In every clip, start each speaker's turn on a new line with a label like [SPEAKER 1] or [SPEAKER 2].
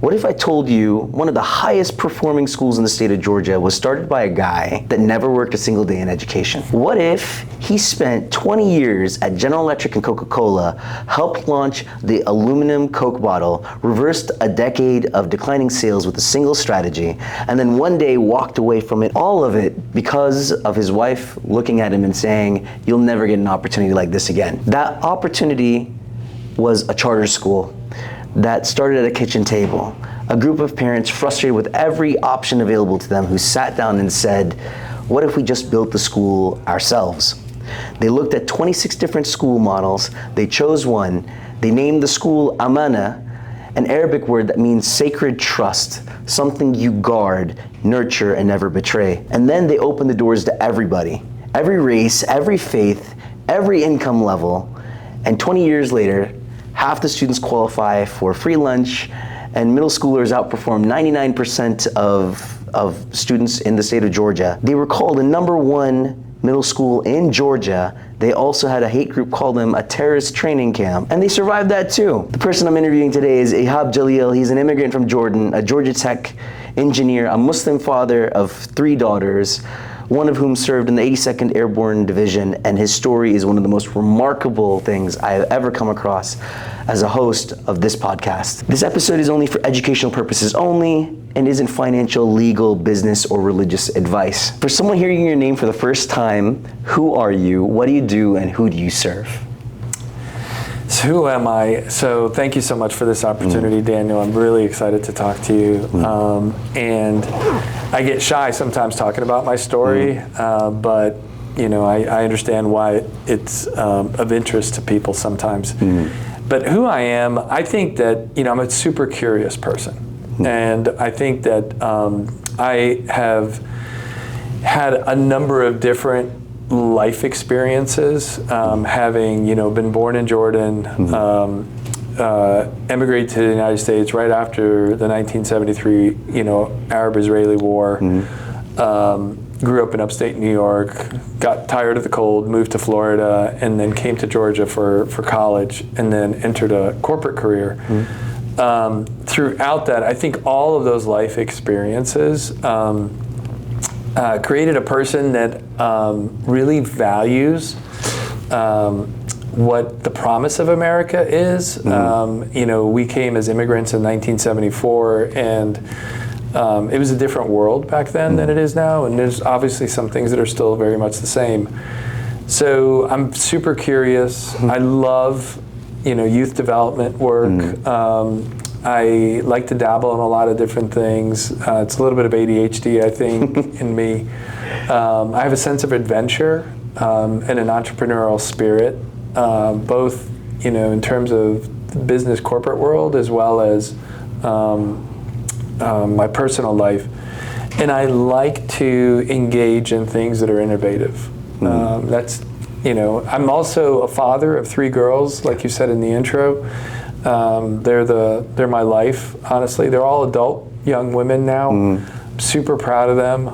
[SPEAKER 1] What if I told you one of the highest performing schools in the state of Georgia was started by a guy that never worked a single day in education? What if he spent 20 years at General Electric and Coca-Cola, helped launch the aluminum Coke bottle, reversed a decade of declining sales with a single strategy, and then one day walked away from it, all of it because of his wife looking at him and saying, "You'll never get an opportunity like this again." That opportunity was a charter school that started at a kitchen table. A group of parents frustrated with every option available to them who sat down and said, what if we just built the school ourselves? They looked at 26 different school models, they chose one, they named the school Amana, an Arabic word that means sacred trust, something you guard, nurture, and never betray. And then they opened the doors to everybody, every race, every faith, every income level, and 20 years later, half the students qualify for free lunch, and middle schoolers outperform 99% of students in the state of Georgia. They were called the #1 middle school in Georgia. They also had a hate group call them a terrorist training camp, and they survived that too. The person I'm interviewing today is Ehab Jalil. He's an immigrant from Jordan, a Georgia Tech engineer, a Muslim father of 3 daughters, one of whom served in the 82nd Airborne Division, and his story is one of the most remarkable things I have ever come across as a host of this podcast. This episode is only for educational purposes only and isn't financial, legal, business, or religious advice. For someone hearing your name for the first time, who are you, what do you do, and who do you serve?
[SPEAKER 2] So who am I? So thank you so much for this opportunity, Daniel. I'm really excited to talk to you. And I get shy sometimes talking about my story, but you know, I understand why it's of interest to people sometimes. But who I am, I think that, you know, I'm a super curious person. And I think that I have had a number of different life experiences, having, you know, been born in Jordan, emigrated to the United States right after the 1973, you know, Arab-Israeli War, grew up in upstate New York, got tired of the cold, moved to Florida, and then came to Georgia for college, and then entered a corporate career. Throughout that, I think all of those life experiences created a person that really values what the promise of America is. You know, we came as immigrants in 1974, and it was a different world back then than it is now, and there's obviously some things that are still very much the same. So I'm super curious. I love, you know, youth development work. I like to dabble in a lot of different things. It's a little bit of ADHD, I think, in me. I have a sense of adventure and an entrepreneurial spirit, both, you know, in terms of the business corporate world as well as my personal life. And I like to engage in things that are innovative. That's, you know, I'm also a father of 3 girls, like you said in the intro. They're my life, honestly. They're all adult young women now. Super proud of them.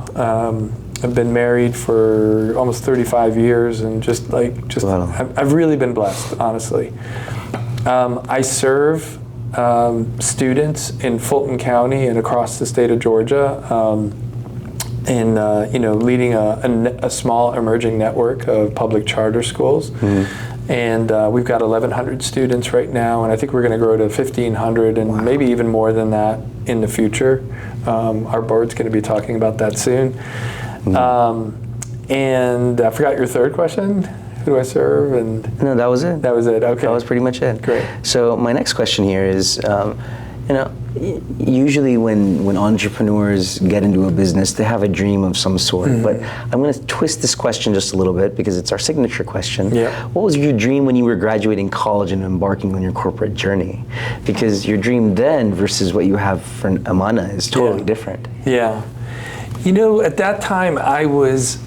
[SPEAKER 2] I've been married for almost 35 years, and wow. I've really been blessed, honestly. I serve students in Fulton County and across the state of Georgia, in you know, leading a small emerging network of public charter schools. And we've got 1,100 students right now, and I think we're going to grow to 1,500 and maybe even more than that in the future. Our board's going to be talking about that soon. And I forgot your third question. Who do I serve? And
[SPEAKER 1] no, that was it.
[SPEAKER 2] That was it. Okay,
[SPEAKER 1] that was pretty much it.
[SPEAKER 2] Great.
[SPEAKER 1] So my next question here is, you know, usually when entrepreneurs get into a business, they have a dream of some sort. But I'm going to twist this question just a little bit because it's our signature question. What was your dream when you were graduating college and embarking on your corporate journey? Because your dream then versus what you have for Amana is totally different.
[SPEAKER 2] Yeah. You know, at that time, I was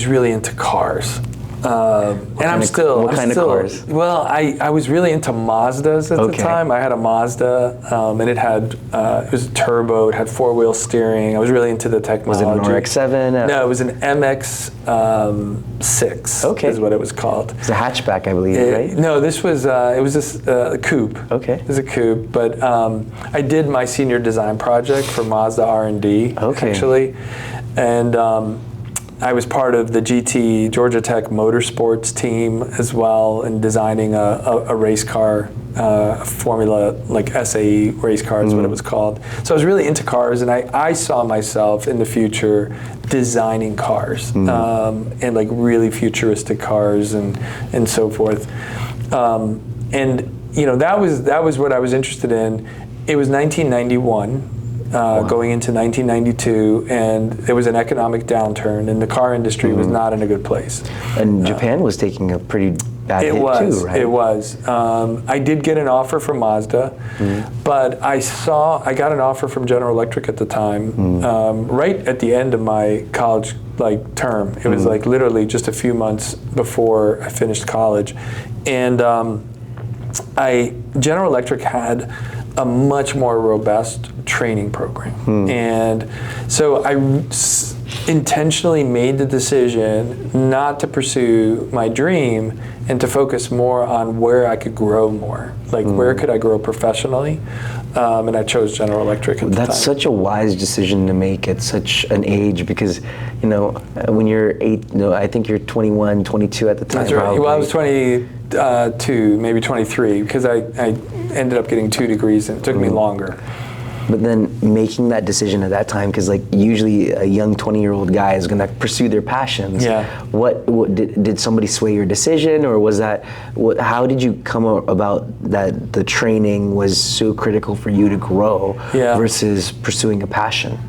[SPEAKER 2] really into cars. And I'm still.
[SPEAKER 1] What kind of cars?
[SPEAKER 2] Well, I was really into Mazdas at the time. I had a Mazda, and it was turbo. It had 4-wheel steering. I was really into the technology.
[SPEAKER 1] Was it an RX-7?
[SPEAKER 2] No, it was an MX-6.
[SPEAKER 1] Okay.
[SPEAKER 2] Is what it was called.
[SPEAKER 1] It's a hatchback, I believe, right?
[SPEAKER 2] No, this was it was a coupe.
[SPEAKER 1] Okay.
[SPEAKER 2] It was a coupe, but I did my senior design project for Mazda R&D actually, and I was part of the GT Georgia Tech Motorsports team as well, in designing a race car, Formula like SAE race car is what it was called. So I was really into cars, and I saw myself in the future designing cars, and like really futuristic cars and so forth. And that was what I was interested in. It was 1991. Going into 1992, and there was an economic downturn, and the car industry was not in a good place.
[SPEAKER 1] And Japan was taking a pretty bad hit too, right?
[SPEAKER 2] It was. I did get an offer from Mazda, but I got an offer from General Electric at the time, right at the end of my college term. It was like literally just a few months before I finished college, and General Electric had a much more robust training program. And so I intentionally made the decision not to pursue my dream and to focus more on where I could grow more. Like where could I grow professionally? And I chose General Electric at the time.
[SPEAKER 1] That's such a wise decision to make at such an age, because when you're I think you're 21, 22 at the time.
[SPEAKER 2] That's right.
[SPEAKER 1] Probably.
[SPEAKER 2] Well, I was 22, maybe 23, because I ended up getting 2 degrees, and it took me longer.
[SPEAKER 1] But then making that decision at that time, because usually a young 20-year-old guy is going to pursue their passions.
[SPEAKER 2] Yeah.
[SPEAKER 1] What did somebody sway your decision, or was that? How did you come about that the training was so critical for you to grow versus pursuing a passion?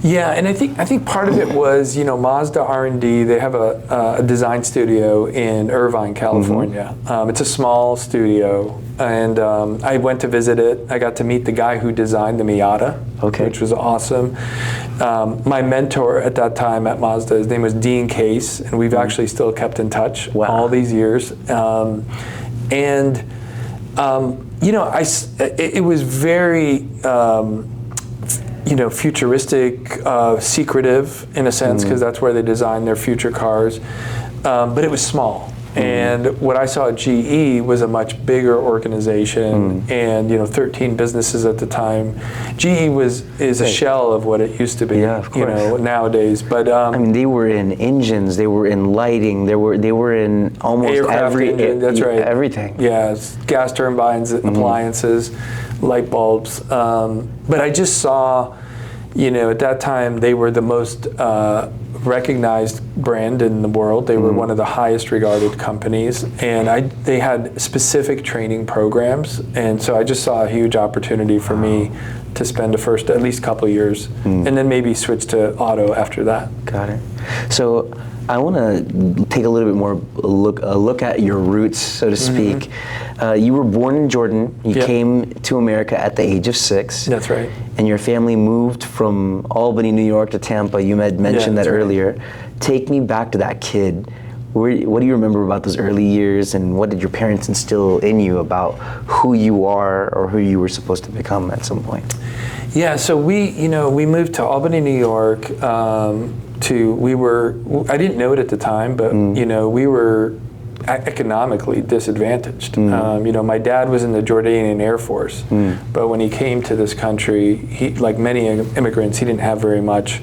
[SPEAKER 2] Yeah, and I think part of it was, Mazda R&D, they have a design studio in Irvine, California. It's a small studio, and I went to visit it. I got to meet the guy who designed the Miata, which was awesome. My mentor at that time at Mazda, his name was Dean Case, and we've actually still kept in touch all these years. It was very futuristic, secretive in a sense, because that's where they design their future cars. But it was small. And what I saw at GE was a much bigger organization, and 13 businesses at the time. GE is a shell of what it used to be, nowadays. But
[SPEAKER 1] they were in engines, they were in lighting, they were in almost everything.
[SPEAKER 2] Yeah, gas turbines, appliances, light bulbs. But I just saw, at that time they were the most recognized brand in the world. They were one of the highest regarded companies, and they had specific training programs, and so I just saw a huge opportunity for me to spend the first at least couple years, and then maybe switch to auto after that.
[SPEAKER 1] Got it. So I want to take a little bit more look at your roots, so to speak. You were born in Jordan. You came to America at the age of 6.
[SPEAKER 2] That's right.
[SPEAKER 1] And your family moved from Albany, New York to Tampa. You had mentioned that earlier. Take me back to that kid. What do you remember about those early years, and what did your parents instill in you about who you are or who you were supposed to become at some point?
[SPEAKER 2] Yeah, so we moved to Albany, New York. I didn't know it at the time, but we were economically disadvantaged. My dad was in the Jordanian Air Force, but when he came to this country, he, like many immigrants, he didn't have very much.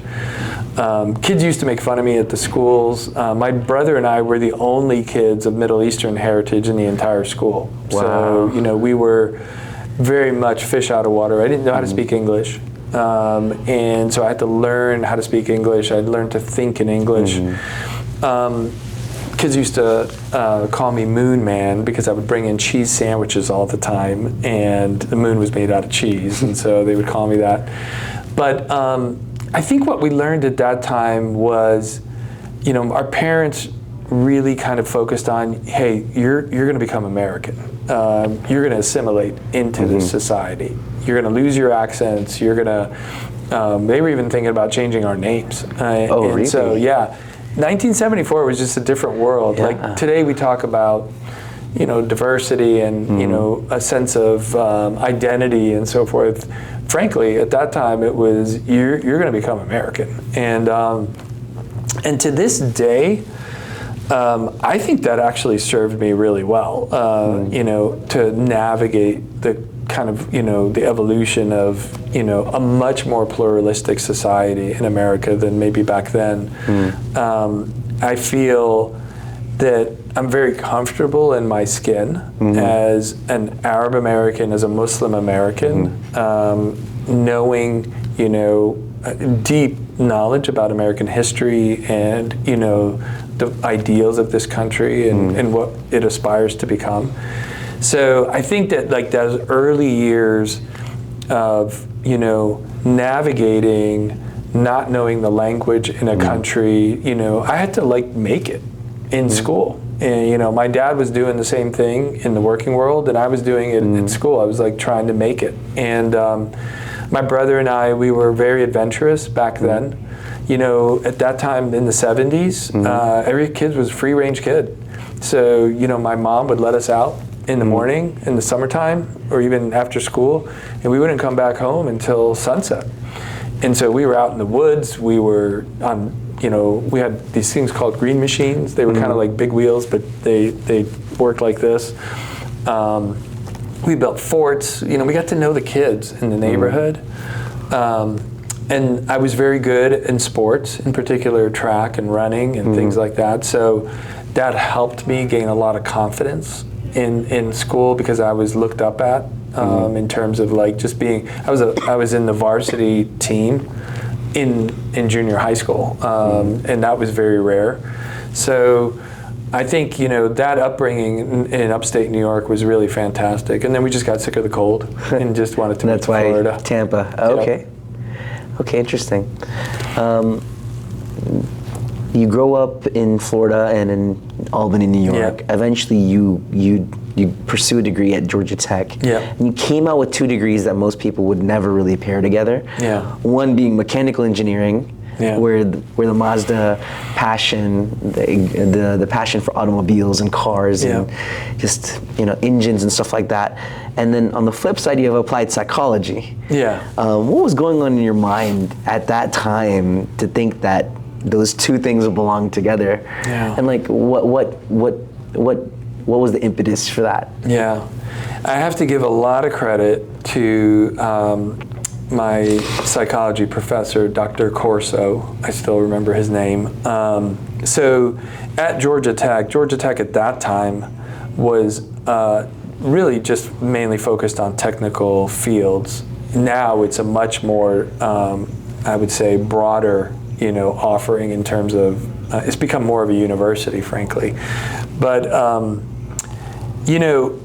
[SPEAKER 2] Kids used to make fun of me at the schools. My brother and I were the only kids of Middle Eastern heritage in the entire school.
[SPEAKER 1] Wow.
[SPEAKER 2] So, we were very much fish out of water. I didn't know how to speak English. And so I had to learn how to speak English. I learned to think in English. Kids used to call me Moon Man because I would bring in cheese sandwiches all the time, and the moon was made out of cheese, and so they would call me that. But I think what we learned at that time was, our parents really kind of focused on, hey, you're going to become American. You're going to assimilate into this society. You're going to lose your accents. You're going to. They were even thinking about changing our names.
[SPEAKER 1] Really?
[SPEAKER 2] So yeah. 1974 was just a different world.
[SPEAKER 1] Yeah.
[SPEAKER 2] Like today we talk about, you know, diversity and, you know, a sense of identity and so forth. Frankly, at that time it was, you're going to become American. And to this day, I think that actually served me really well, you know, to navigate the kind of, you know, the evolution of, you know, a much more pluralistic society in America than maybe back then. I feel that I'm very comfortable in my skin as an Arab American, as a Muslim American, knowing, you know, deep knowledge about American history and, you know, the ideals of this country and what it aspires to become. So I think that like those early years of, you know, navigating, not knowing the language in a country, you know, I had to like make it in school. And, you know, my dad was doing the same thing in the working world and I was doing it in school. I was like trying to make it. And my brother and I, we were very adventurous back then. You know, at that time in the 70s, every kid was a free range kid. So, you know, my mom would let us out in the morning, in the summertime, or even after school, and we wouldn't come back home until sunset. And so we were out in the woods, we were on, you know, we had these things called green machines. They were kind of like big wheels, but they worked like this. We built forts, you know, we got to know the kids in the neighborhood. And I was very good in sports, in particular track and running and things like that. So that helped me gain a lot of confidence in school because I was looked up at in terms of like just being, I was in the varsity team in junior high school, and that was very rare. So I think, you know, that upbringing in upstate New York was really fantastic. And then we just got sick of the cold and just wanted to move to Florida.
[SPEAKER 1] That's why Tampa. Okay. Okay, interesting. You grow up in Florida and in Albany, New York.
[SPEAKER 2] Yeah.
[SPEAKER 1] Eventually, you pursue a degree at Georgia Tech.
[SPEAKER 2] Yeah.
[SPEAKER 1] And you came out with two degrees that most people would never really pair together.
[SPEAKER 2] Yeah.
[SPEAKER 1] One being mechanical engineering, where the Mazda passion, the passion for automobiles and cars and just, you know, engines and stuff like that. And then on the flip side, you have applied psychology.
[SPEAKER 2] Yeah.
[SPEAKER 1] What was going on in your mind at that time to think that those two things belong together?
[SPEAKER 2] Yeah.
[SPEAKER 1] And like, what was the impetus for that?
[SPEAKER 2] Yeah, I have to give a lot of credit to my psychology professor, Dr. Corso. I still remember his name. So at Georgia Tech at that time was really just mainly focused on technical fields. Now it's a much more, I would say, broader, you know, offering in terms of, it's become more of a university, frankly. But, you know,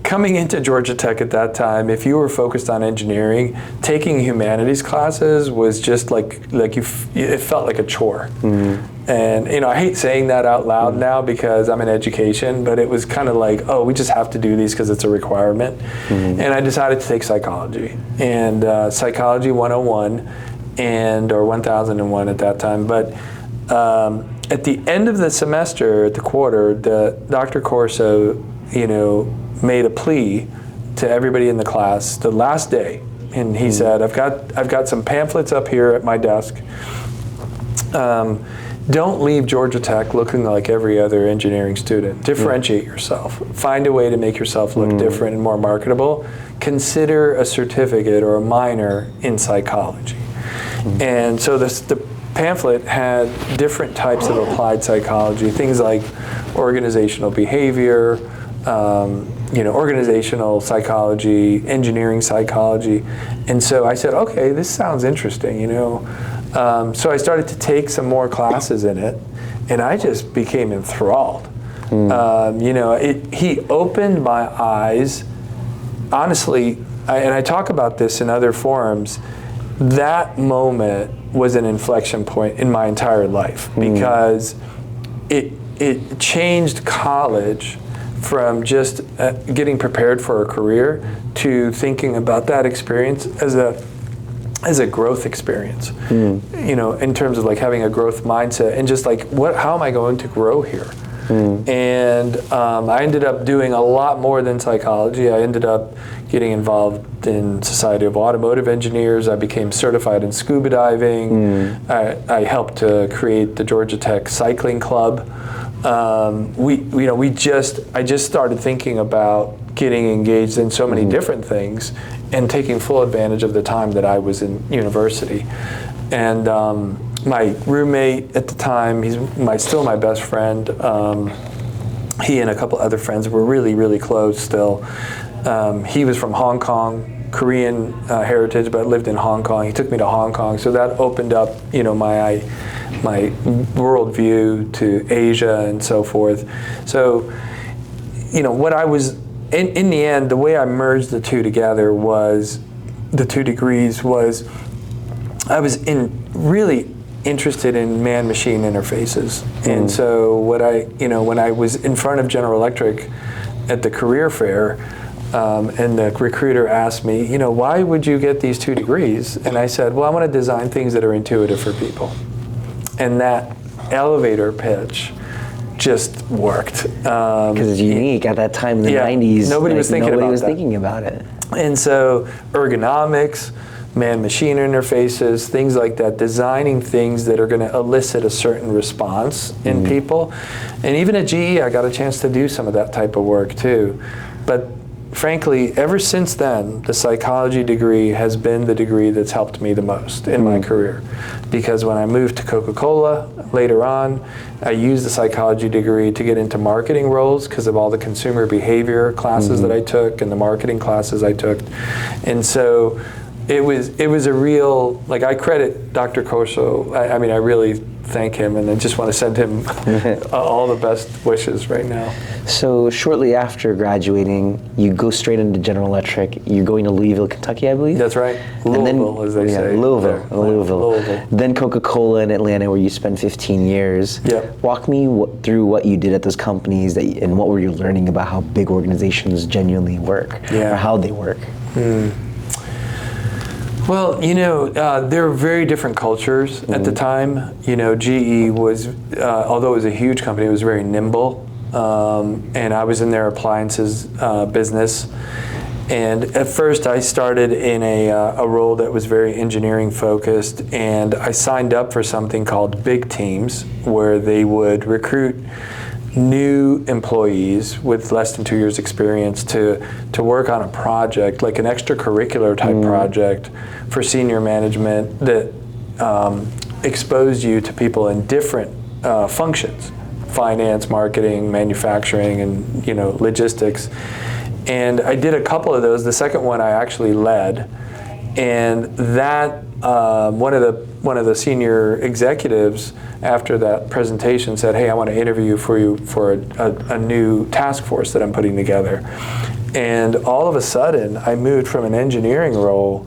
[SPEAKER 2] coming into Georgia Tech at that time, if you were focused on engineering, taking humanities classes was just it felt like a chore. And, you know, I hate saying that out loud now because I'm in education, but it was kind of like, oh, we just have to do these because it's a requirement. And I decided to take psychology, and Psychology 101, or 1001 at that time. But at the end of the semester, at the quarter, Dr. Corso, you know, made a plea to everybody in the class the last day, and he said, I've got some pamphlets up here at my desk. Don't leave Georgia Tech looking like every other engineering student. Differentiate yourself. Find a way to make yourself look different and more marketable. Consider a certificate or a minor in psychology. And so the pamphlet had different types of applied psychology, things like organizational behavior, you know, organizational psychology, engineering psychology. And so I said, okay, this sounds interesting, you know. So I started to take some more classes in it, and I just became enthralled. You know, he opened my eyes, honestly, and I talk about this in other forums. That moment was an inflection point in my entire life because it changed college from just getting prepared for a career to thinking about that experience as as a growth experience, you know, in terms of like having a growth mindset and just like, how am I going to grow here? And I ended up doing a lot more than psychology. I ended up getting involved in Society of Automotive Engineers. I became certified in scuba diving. I helped to create the Georgia Tech Cycling Club. I just started thinking about getting engaged in so many different things and taking full advantage of the time that I was in university. And my roommate at the time, he's still my best friend. He and a couple other friends were really, really close still. He was from Hong Kong, Korean heritage, but lived in Hong Kong. He took me to Hong Kong, so that opened up, you know, my worldview to Asia and so forth. So, you know, what I was, in the end, the way I merged the two together was, the 2 degrees was, I was really interested in man-machine interfaces. And so when I was in front of General Electric at the career fair, and the recruiter asked me, you know, why would you get these 2 degrees? And I said, well, I want to design things that are intuitive for people. And that elevator pitch just worked.
[SPEAKER 1] Because it's unique at that time in the 90s.
[SPEAKER 2] Nobody was
[SPEAKER 1] thinking about it.
[SPEAKER 2] And so ergonomics, man-machine interfaces, things like that, designing things that are going to elicit a certain response in people. And even at GE, I got a chance to do some of that type of work too. But frankly, ever since then, the psychology degree has been the degree that's helped me the most in my career. Because when I moved to Coca-Cola later on, I used the psychology degree to get into marketing roles because of all the consumer behavior classes that I took and the marketing classes I took. And so it was a real, like, I credit Dr. Corso. I mean, I really thank him, and I just want to send him all the best wishes right now.
[SPEAKER 1] So shortly after graduating, you go straight into General Electric. You're going to Louisville, Kentucky, I believe?
[SPEAKER 2] That's right. Louisville, as they say.
[SPEAKER 1] Louisville. Then Coca-Cola in Atlanta, where you spent 15 years.
[SPEAKER 2] Yep.
[SPEAKER 1] Walk me through what you did at those companies and what were you learning about how big organizations genuinely work, or how they work.
[SPEAKER 2] Well, you know, there were very different cultures at the time. You know, GE was, although it was a huge company, it was very nimble. And I was in their appliances business. And at first I started in a role that was very engineering focused, and I signed up for something called Big Teams, where they would recruit new employees with less than 2 years experience to work on a project, like an extracurricular type project for senior management that exposed you to people in different functions, finance, marketing, manufacturing, and, you know, logistics. And I did a couple of those. The second one I actually led, and that one of the senior executives after that presentation said, "Hey, I want to interview you for a new task force that I'm putting together." And all of a sudden, I moved from an engineering role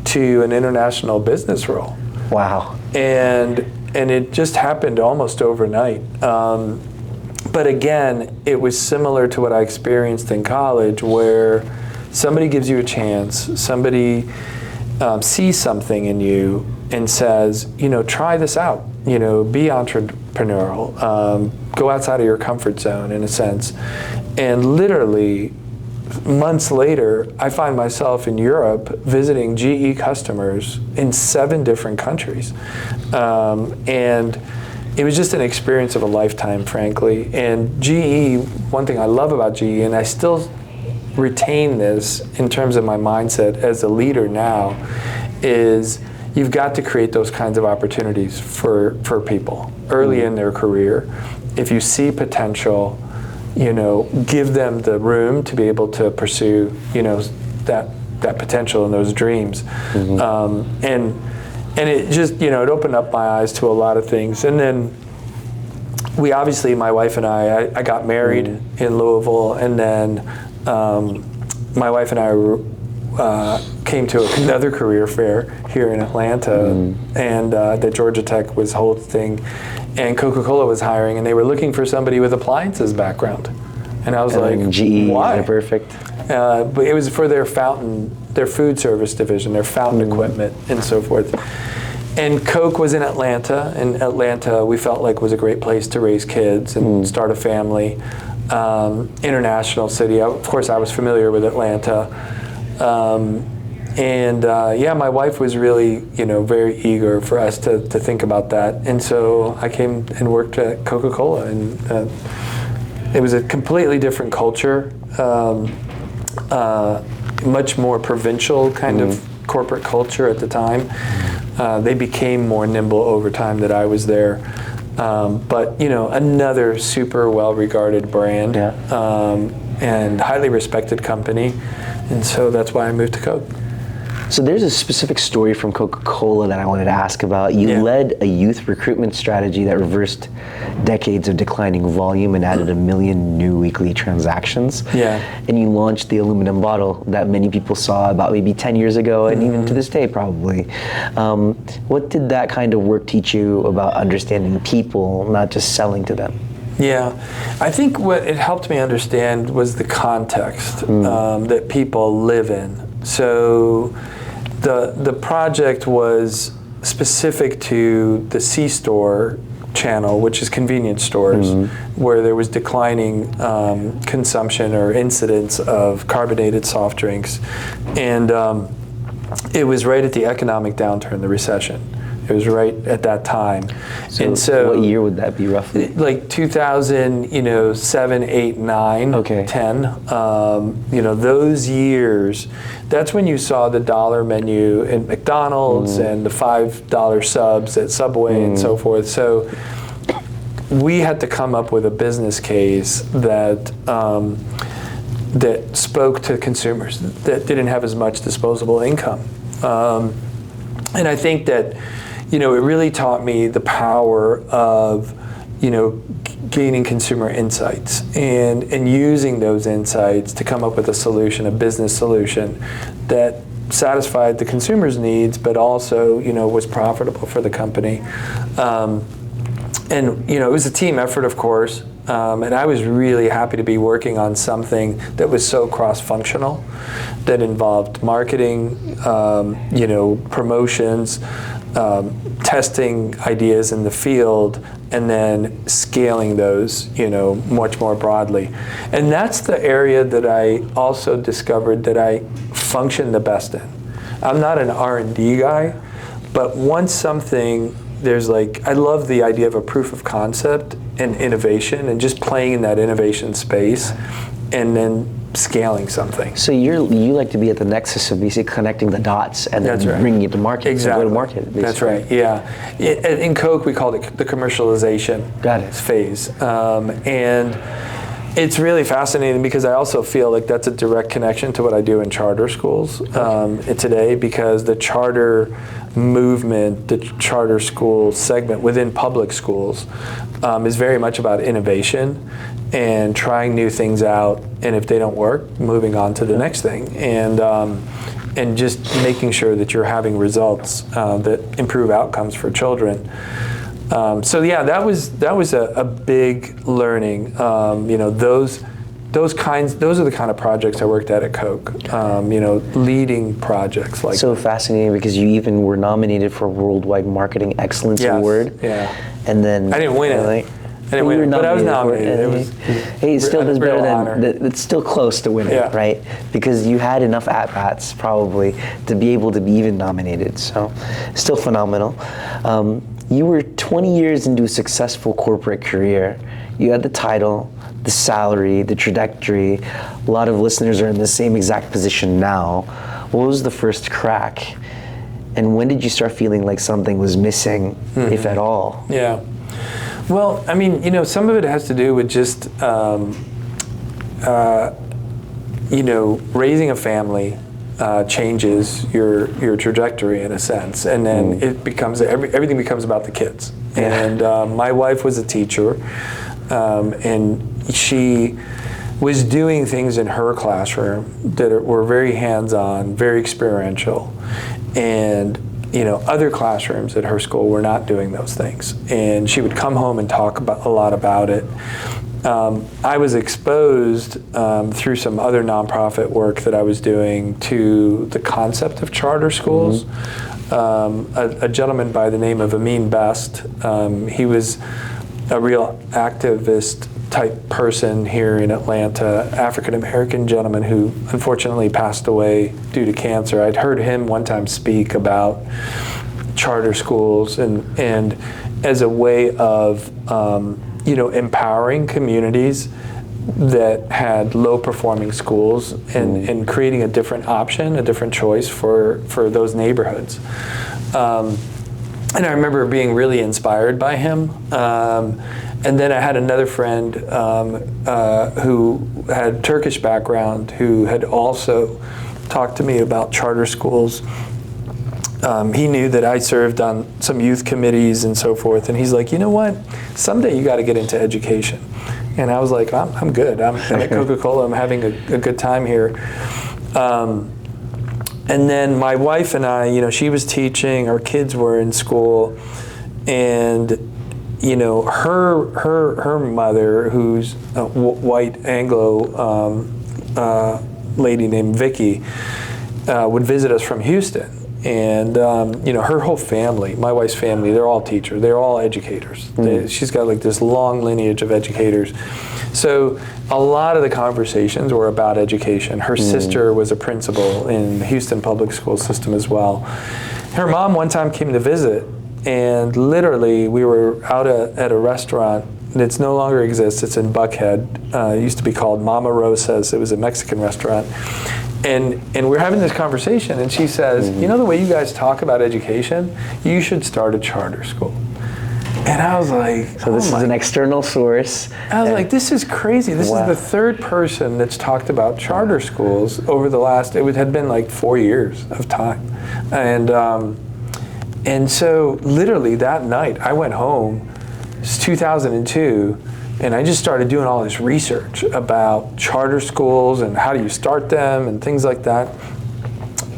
[SPEAKER 2] to an international business role.
[SPEAKER 1] Wow.
[SPEAKER 2] And it just happened almost overnight. But again, it was similar to what I experienced in college, where somebody gives you a chance, somebody sees something in you and says, you know, try this out, you know, be entrepreneurial, go outside of your comfort zone in a sense. And literally months later, I find myself in Europe visiting GE customers in 7 different countries. And it was just an experience of a lifetime, frankly. And GE, one thing I love about GE, and I still retain this in terms of my mindset as a leader now, is you've got to create those kinds of opportunities for people early in their career. If you see potential, you know, give them the room to be able to pursue, you know, that potential and those dreams. And it just, you know, it opened up my eyes to a lot of things. And then we obviously, my wife and I got married in Louisville, and then my wife and I came to another career fair here in Atlanta, and that Georgia Tech was hosting, and Coca-Cola was hiring, and they were looking for somebody with appliances background. And I was like,
[SPEAKER 1] GE,
[SPEAKER 2] why?
[SPEAKER 1] perfect.
[SPEAKER 2] But it was for their fountain their food service division, their fountain equipment, and so forth. And Coke was in Atlanta, and Atlanta we felt like was a great place to raise kids and start a family. International city. Of course, I was familiar with Atlanta. Yeah, my wife was really, very eager for us to think about that. And so I came and worked at Coca-Cola, and it was a completely different culture, much more provincial kind of corporate culture at the time. They became more nimble over time that I was there. But, another super well-regarded brand, and highly respected company. And so that's why I moved to Coke.
[SPEAKER 1] So there's a specific story from Coca-Cola that I wanted to ask about. You led a youth recruitment strategy that reversed decades of declining volume and added 1 million new weekly transactions.
[SPEAKER 2] Yeah.
[SPEAKER 1] And you launched the aluminum bottle that many people saw about maybe 10 years ago, and even to this day probably. What did that kind of work teach you about understanding people, not just selling to them?
[SPEAKER 2] Yeah, I think what it helped me understand was the context that people live in. So the project was specific to the C-store channel, which is convenience stores, where there was declining consumption or incidence of carbonated soft drinks. And it was right at the economic downturn, the recession. It was right at that time.
[SPEAKER 1] So what year would that be roughly?
[SPEAKER 2] Like 2007, 8, 9, 10. Those years, that's when you saw the dollar menu in McDonald's and the $5 subs at Subway and so forth. So we had to come up with a business case that that spoke to consumers that didn't have as much disposable income. And I think that it really taught me the power of, gaining consumer insights and using those insights to come up with a solution, a business solution that satisfied the consumer's needs, but also, was profitable for the company. It was a team effort, of course. And I was really happy to be working on something that was so cross-functional, that involved marketing, promotions, testing ideas in the field, and then scaling those, much more broadly. And that's the area that I also discovered that I function the best in. I'm not an R&D guy, but once something, I love the idea of a proof of concept and innovation and just playing in that innovation space and then scaling something.
[SPEAKER 1] So you like to be at the nexus of basically connecting the dots and then bringing it to market.
[SPEAKER 2] Exactly.
[SPEAKER 1] Go to market, basically.
[SPEAKER 2] That's right, yeah. In Coke, we called it the commercialization phase. And it's really fascinating because I also feel like that's a direct connection to what I do in charter schools today, because the charter movement, the charter school segment within public schools is very much about innovation and trying new things out, and if they don't work, moving on to the next thing, and just making sure that you're having results that improve outcomes for children. Those a big learning. Those are the kind of projects I worked at Coke. Leading projects like.
[SPEAKER 1] So fascinating, because you even were nominated for a Worldwide Marketing Excellence Award.
[SPEAKER 2] Yeah.
[SPEAKER 1] And then
[SPEAKER 2] I didn't win it. But I was nominated.
[SPEAKER 1] It still is better than. It's still close to winning, right? Because you had enough at-bats probably to be able to be even nominated. So, still phenomenal. You were 20 years into a successful corporate career. You had the title, the salary, the trajectory. A lot of listeners are in the same exact position now. What was the first crack? And when did you start feeling like something was missing, if at all?
[SPEAKER 2] Yeah. Well, I mean, some of it has to do with just, raising a family changes your trajectory in a sense, and then it becomes everything becomes about the kids. And my wife was a teacher, and she was doing things in her classroom that were very hands-on, very experiential, and other classrooms at her school were not doing those things. And she would come home and talk a lot about it. I was exposed through some other nonprofit work that I was doing to the concept of charter schools. A gentleman by the name of Amin Best, he was a real activist type person here in Atlanta, African American gentleman who unfortunately passed away due to cancer. I'd heard him one time speak about charter schools and as a way of empowering communities that had low performing schools and creating a different option, a different choice for those neighborhoods. And I remember being really inspired by him. And then I had another friend who had Turkish background who had also talked to me about charter schools. He knew that I served on some youth committees and so forth, and he's like, you know what? Someday you got to get into education. And I was like, I'm good. I'm at Coca-Cola. I'm having a good time here. And then my wife and I, she was teaching. Our kids were in school, and her mother, who's a white Anglo lady named Vicky, would visit us from Houston. And her whole family, my wife's family, they're all teachers. They're all educators. She's got like this long lineage of educators. So a lot of the conversations were about education. Her sister was a principal in the Houston public school system as well. Her mom one time came to visit, and literally we were out at a restaurant. It no longer exists. It's in Buckhead. It used to be called Mama Rosa's. It was a Mexican restaurant. And we're having this conversation, and she says, the way you guys talk about education, you should start a charter school. And I was like,
[SPEAKER 1] so this is an external source.
[SPEAKER 2] I was like, this is crazy. This is the third person that's talked about charter schools over the last, it had been like 4 years of time. And so literally that night, I went home, it's 2002, and I just started doing all this research about charter schools and how do you start them and things like that.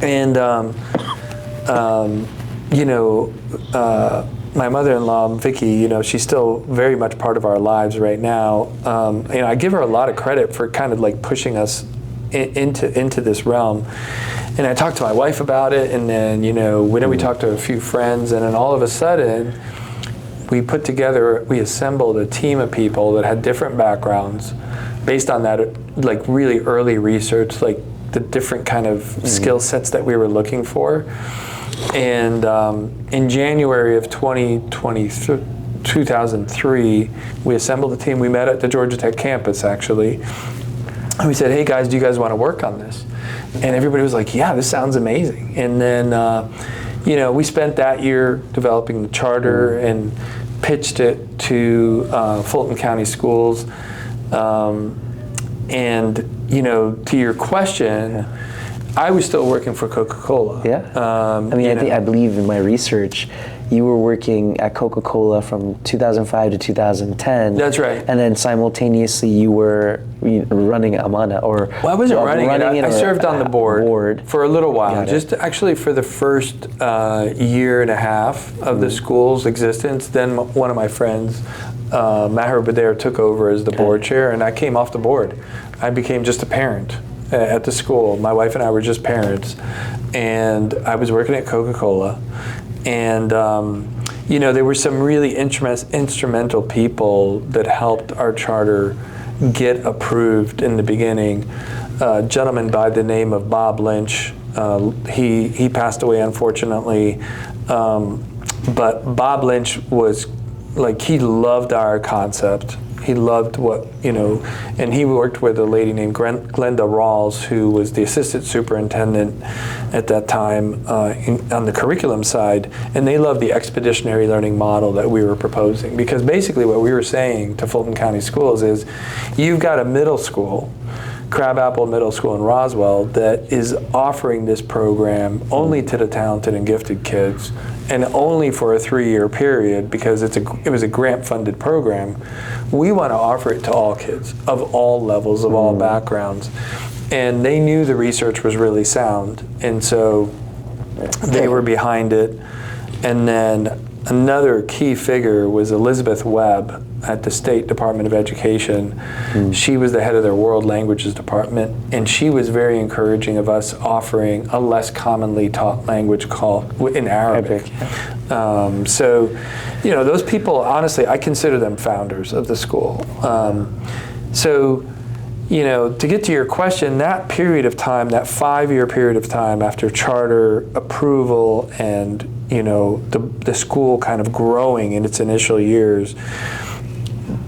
[SPEAKER 2] And, my mother-in-law, Vicky, she's still very much part of our lives right now. I give her a lot of credit for kind of like pushing us into this realm. And I talked to my wife about it, and then, we talked to a few friends, and then all of a sudden, we assembled a team of people that had different backgrounds based on that, like really early research, like the different kind of skill sets that we were looking for. And in January of 2003, we assembled a team. We met at the Georgia Tech campus, actually. And we said, hey guys, do you guys want to work on this? And everybody was like, yeah, this sounds amazing. And then, we spent that year developing the charter and pitched it to Fulton County schools. And, to your question, I was still working for Coca-Cola.
[SPEAKER 1] Yeah. I believe in my research, you were working at Coca-Cola from 2005 to 2010.
[SPEAKER 2] That's right.
[SPEAKER 1] And then simultaneously you were running Amana, or
[SPEAKER 2] well, I wasn't running it. I served on the board for a little while, just actually for the first year and a half of the school's existence. Then one of my friends, Maher Bader, took over as the board chair, and I came off the board. I became just a parent at the school. My wife and I were just parents, and I was working at Coca-Cola. And there were some really instrumental people that helped our charter get approved in the beginning. A gentleman by the name of Bob Lynch. He passed away, unfortunately. But Bob Lynch was he loved our concept. He loved and he worked with a lady named Glenda Rawls, who was the assistant superintendent at that time on the curriculum side, and they loved the expeditionary learning model that we were proposing. Because basically what we were saying to Fulton County Schools is, you've got a middle school, Crabapple Middle School in Roswell, that is offering this program only to the talented and gifted kids, and only for a 3-year period, because it was a grant-funded program. We want to offer it to all kids of all levels, of all backgrounds. And they knew the research was really sound, and so they were behind it. And then another key figure was Elizabeth Webb at the State Department of Education. She was the head of their World Languages Department, and she was very encouraging of us offering a less commonly taught language called in Arabic. So, you know, those people, honestly, I consider them founders of the school. So, you know, to get to your question, that period of time, that 5-year period of time after charter approval and, you know, the school kind of growing in its initial years,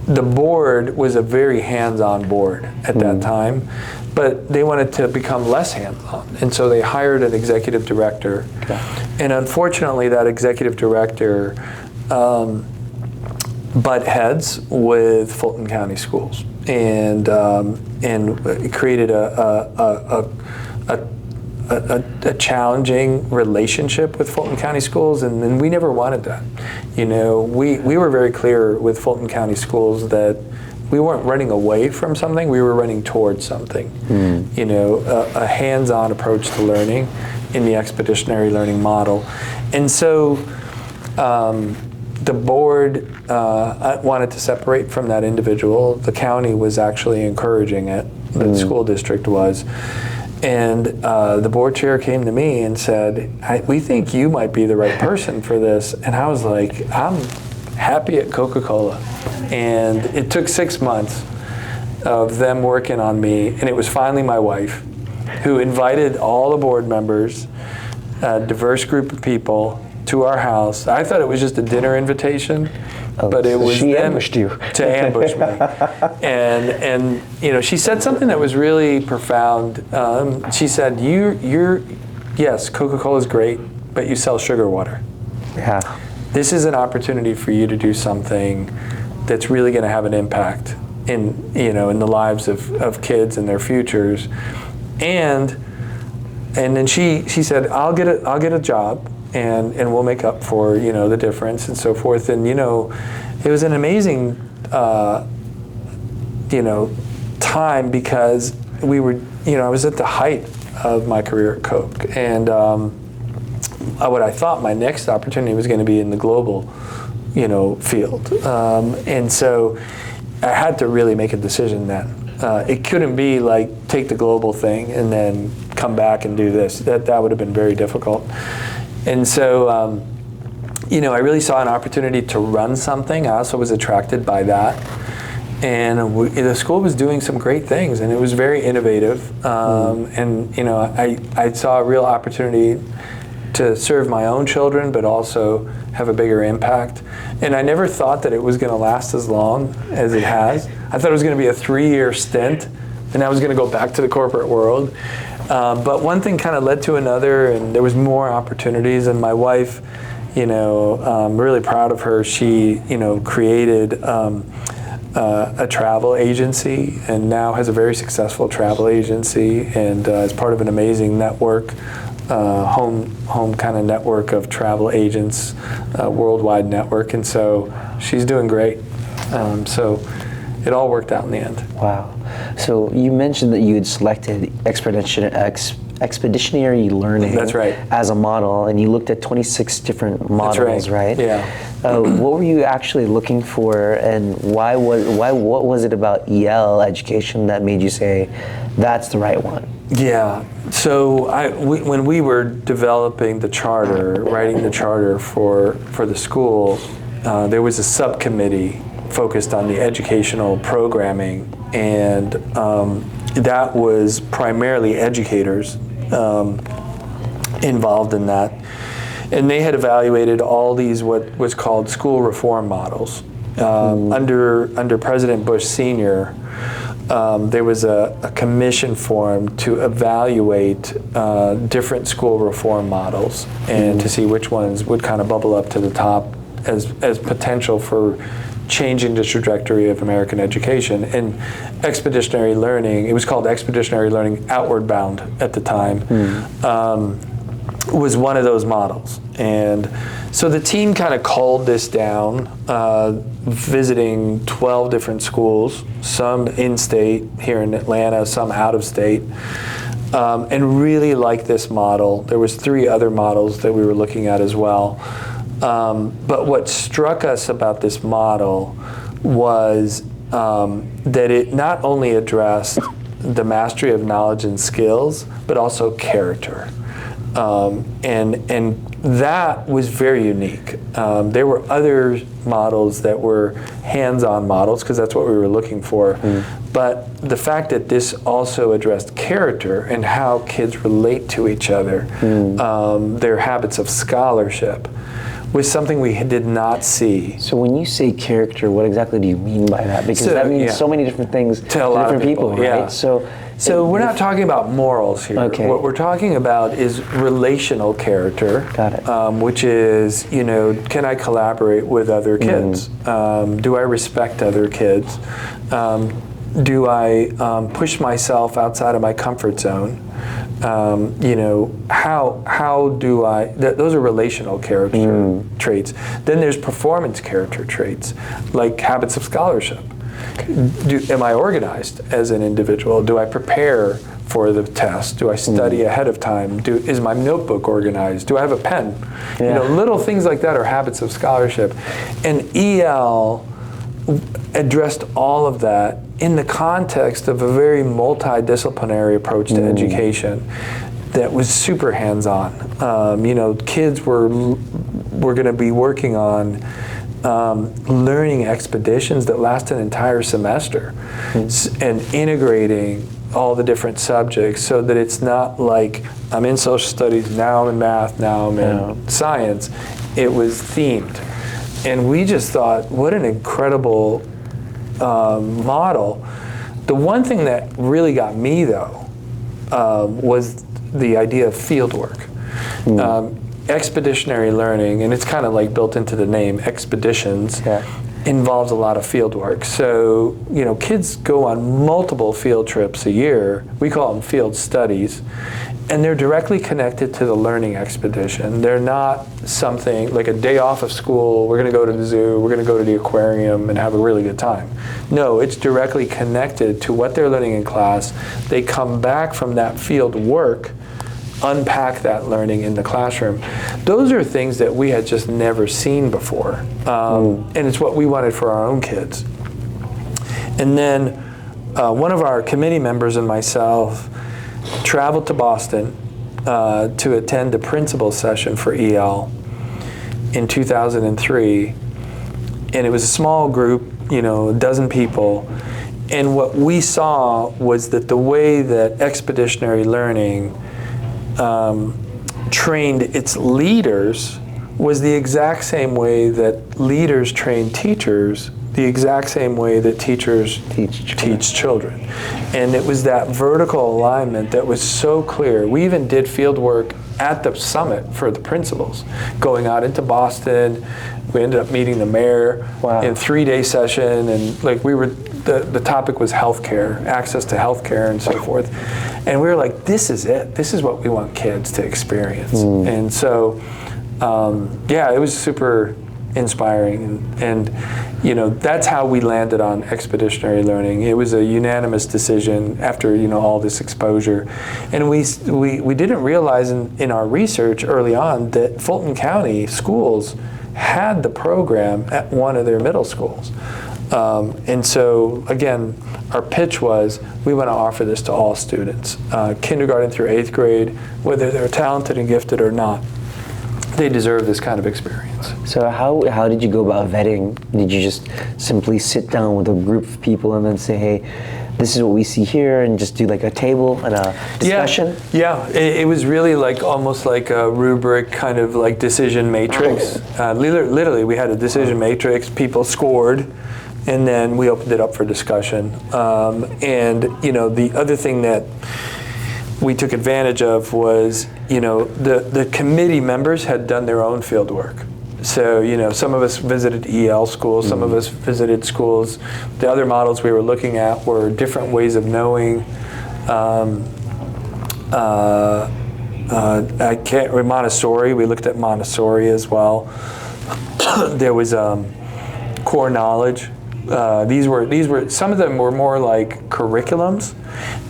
[SPEAKER 2] the board was a very hands-on board at that time, but they wanted to become less hands-on. And so they hired an executive director. And unfortunately, that executive director butt heads with Fulton County Schools and created a challenging relationship with Fulton County Schools, and we never wanted that. You know, we were very clear with Fulton County Schools that we weren't running away from something, we were running towards something. You know, a hands-on approach to learning in the expeditionary learning model. And so the board wanted to separate from that individual. The county was actually encouraging it, the school district was. And the board chair came to me and said, we think you might be the right person for this. And I was like, I'm happy at Coca-Cola. And it took 6 months of them working on me. And it was finally my wife who invited all the board members, a diverse group of people, to our house. I thought it was just a dinner invitation. But it was
[SPEAKER 3] she
[SPEAKER 2] them
[SPEAKER 3] ambushed you.
[SPEAKER 2] to ambush me. And you know, she said something that was really profound. She said, yes, Coca-Cola is great, but you sell sugar water.
[SPEAKER 3] Yeah.
[SPEAKER 2] This is an opportunity for you to do something that's really going to have an impact in, you know, in the lives of kids and their futures. And then she said, I'll get a job. And we'll make up for, you know, the difference and so forth. And, you know, it was an amazing, you know, time because we were, you know, I was at the height of my career at Coke. And what I thought my next opportunity was going to be in the global, you know, field. And so I had to really make a decision then. It couldn't be like, take the global thing and then come back and do this. That would have been very difficult. And so, you know, I really saw an opportunity to run something. I also was attracted by that. And the school was doing some great things, and it was very innovative. And, you know, I saw a real opportunity to serve my own children, but also have a bigger impact. And I never thought that it was going to last as long as it has. I thought it was going to be a 3-year stint, and I was going to go back to the corporate world. But one thing kind of led to another, and there was more opportunities. And my wife, you know, I'm really proud of her. She, you know, created a travel agency, and now has a very successful travel agency, and is part of an amazing network, home kind of network of travel agents, worldwide network. And so she's doing great. So it all worked out in the end.
[SPEAKER 3] Wow. So you mentioned that you had selected expeditionary learning.
[SPEAKER 2] That's right.
[SPEAKER 3] As a model, and you looked at 26 different models, right?
[SPEAKER 2] Yeah.
[SPEAKER 3] What were you actually looking for, and what was it about EL education that made you say that's the right one?
[SPEAKER 2] Yeah. So when we were developing the charter, writing the charter for the school, there was a subcommittee focused on the educational programming, and that was primarily educators involved in that. And they had evaluated all these what was called school reform models. Under President Bush Sr., there was a commission formed to evaluate different school reform models and to see which ones would kind of bubble up to the top as potential for changing the trajectory of American education. And expeditionary learning, it was called Expeditionary Learning Outward Bound at the time, was one of those models. And so the team kind of culled this down, visiting 12 different schools, some in-state here in Atlanta, some out of state, and really liked this model. There was 3 other models that we were looking at as well. But what struck us about this model was that it not only addressed the mastery of knowledge and skills, but also character. And that was very unique. There were other models that were hands-on models, because that's what we were looking for. But the fact that this also addressed character and how kids relate to each other, their habits of scholarship, was something we did not see.
[SPEAKER 3] So when you say character, what exactly do you mean by that? Because that means so many different things to
[SPEAKER 2] a lot
[SPEAKER 3] different
[SPEAKER 2] of people,
[SPEAKER 3] right?
[SPEAKER 2] yeah. So we're not talking about morals here.
[SPEAKER 3] Okay.
[SPEAKER 2] What we're talking about is relational character.
[SPEAKER 3] Got it.
[SPEAKER 2] Which is, can I collaborate with other kids? Do I respect other kids? Do I push myself outside of my comfort zone? How do I, those are relational character traits. Then there's performance character traits, like habits of scholarship. Am I organized as an individual? Do I prepare for the test? Do I study ahead of time? Is my notebook organized? Do I have a pen? Little things like that are habits of scholarship. And EL addressed all of that in the context of a very multidisciplinary approach to education that was super hands-on. Kids were going to be working on learning expeditions that last an entire semester and integrating all the different subjects so that it's not like I'm in social studies, now I'm in math, now I'm in science. It was themed. And we just thought, what an incredible model. The one thing that really got me, though, was the idea of field work. Expeditionary learning, and it's kind of like built into the name, expeditions, involves a lot of field work. So, kids go on multiple field trips a year. We call them field studies. And they're directly connected to the learning expedition. They're not something like a day off of school, we're going to go to the zoo, we're going to go to the aquarium and have a really good time. No, it's directly connected to what they're learning in class. They come back from that field work, unpack that learning in the classroom. Those are things that we had just never seen before. And it's what we wanted for our own kids. And then one of our committee members and myself traveled to Boston to attend a principal session for EL in 2003. And it was a small group, a dozen people. And what we saw was that the way that expeditionary learning trained its leaders was the exact same way that leaders train teachers, the exact same way that teachers teach children. And it was that vertical alignment that was so clear. We even did field work at the summit for the principals, going out into Boston. We ended up meeting the mayor in a 3-day session, and the topic was healthcare, access to healthcare and so forth. And we were like, this is it. This is what we want kids to experience. And so, it was super inspiring, and that's how we landed on expeditionary learning. It was a unanimous decision after all this exposure, and we didn't realize in our research early on that Fulton County schools had the program at one of their middle schools. And so again, our pitch was we want to offer this to all students, kindergarten through 8th grade, whether they're talented and gifted or not. They deserve this kind of experience.
[SPEAKER 3] So how did you go about vetting? Did you just simply sit down with a group of people and then say, hey, this is what we see here, and just do like a table and a discussion?
[SPEAKER 2] Yeah. It was really almost like a rubric kind of like decision matrix. Literally, we had a decision matrix, people scored, and then we opened it up for discussion. And the other thing that we took advantage of was, the committee members had done their own field work. So, some of us visited EL schools, some of us visited schools. The other models we were looking at were different ways of knowing. Montessori, we looked at Montessori as well. There was core knowledge. These were some of them were more like curriculums.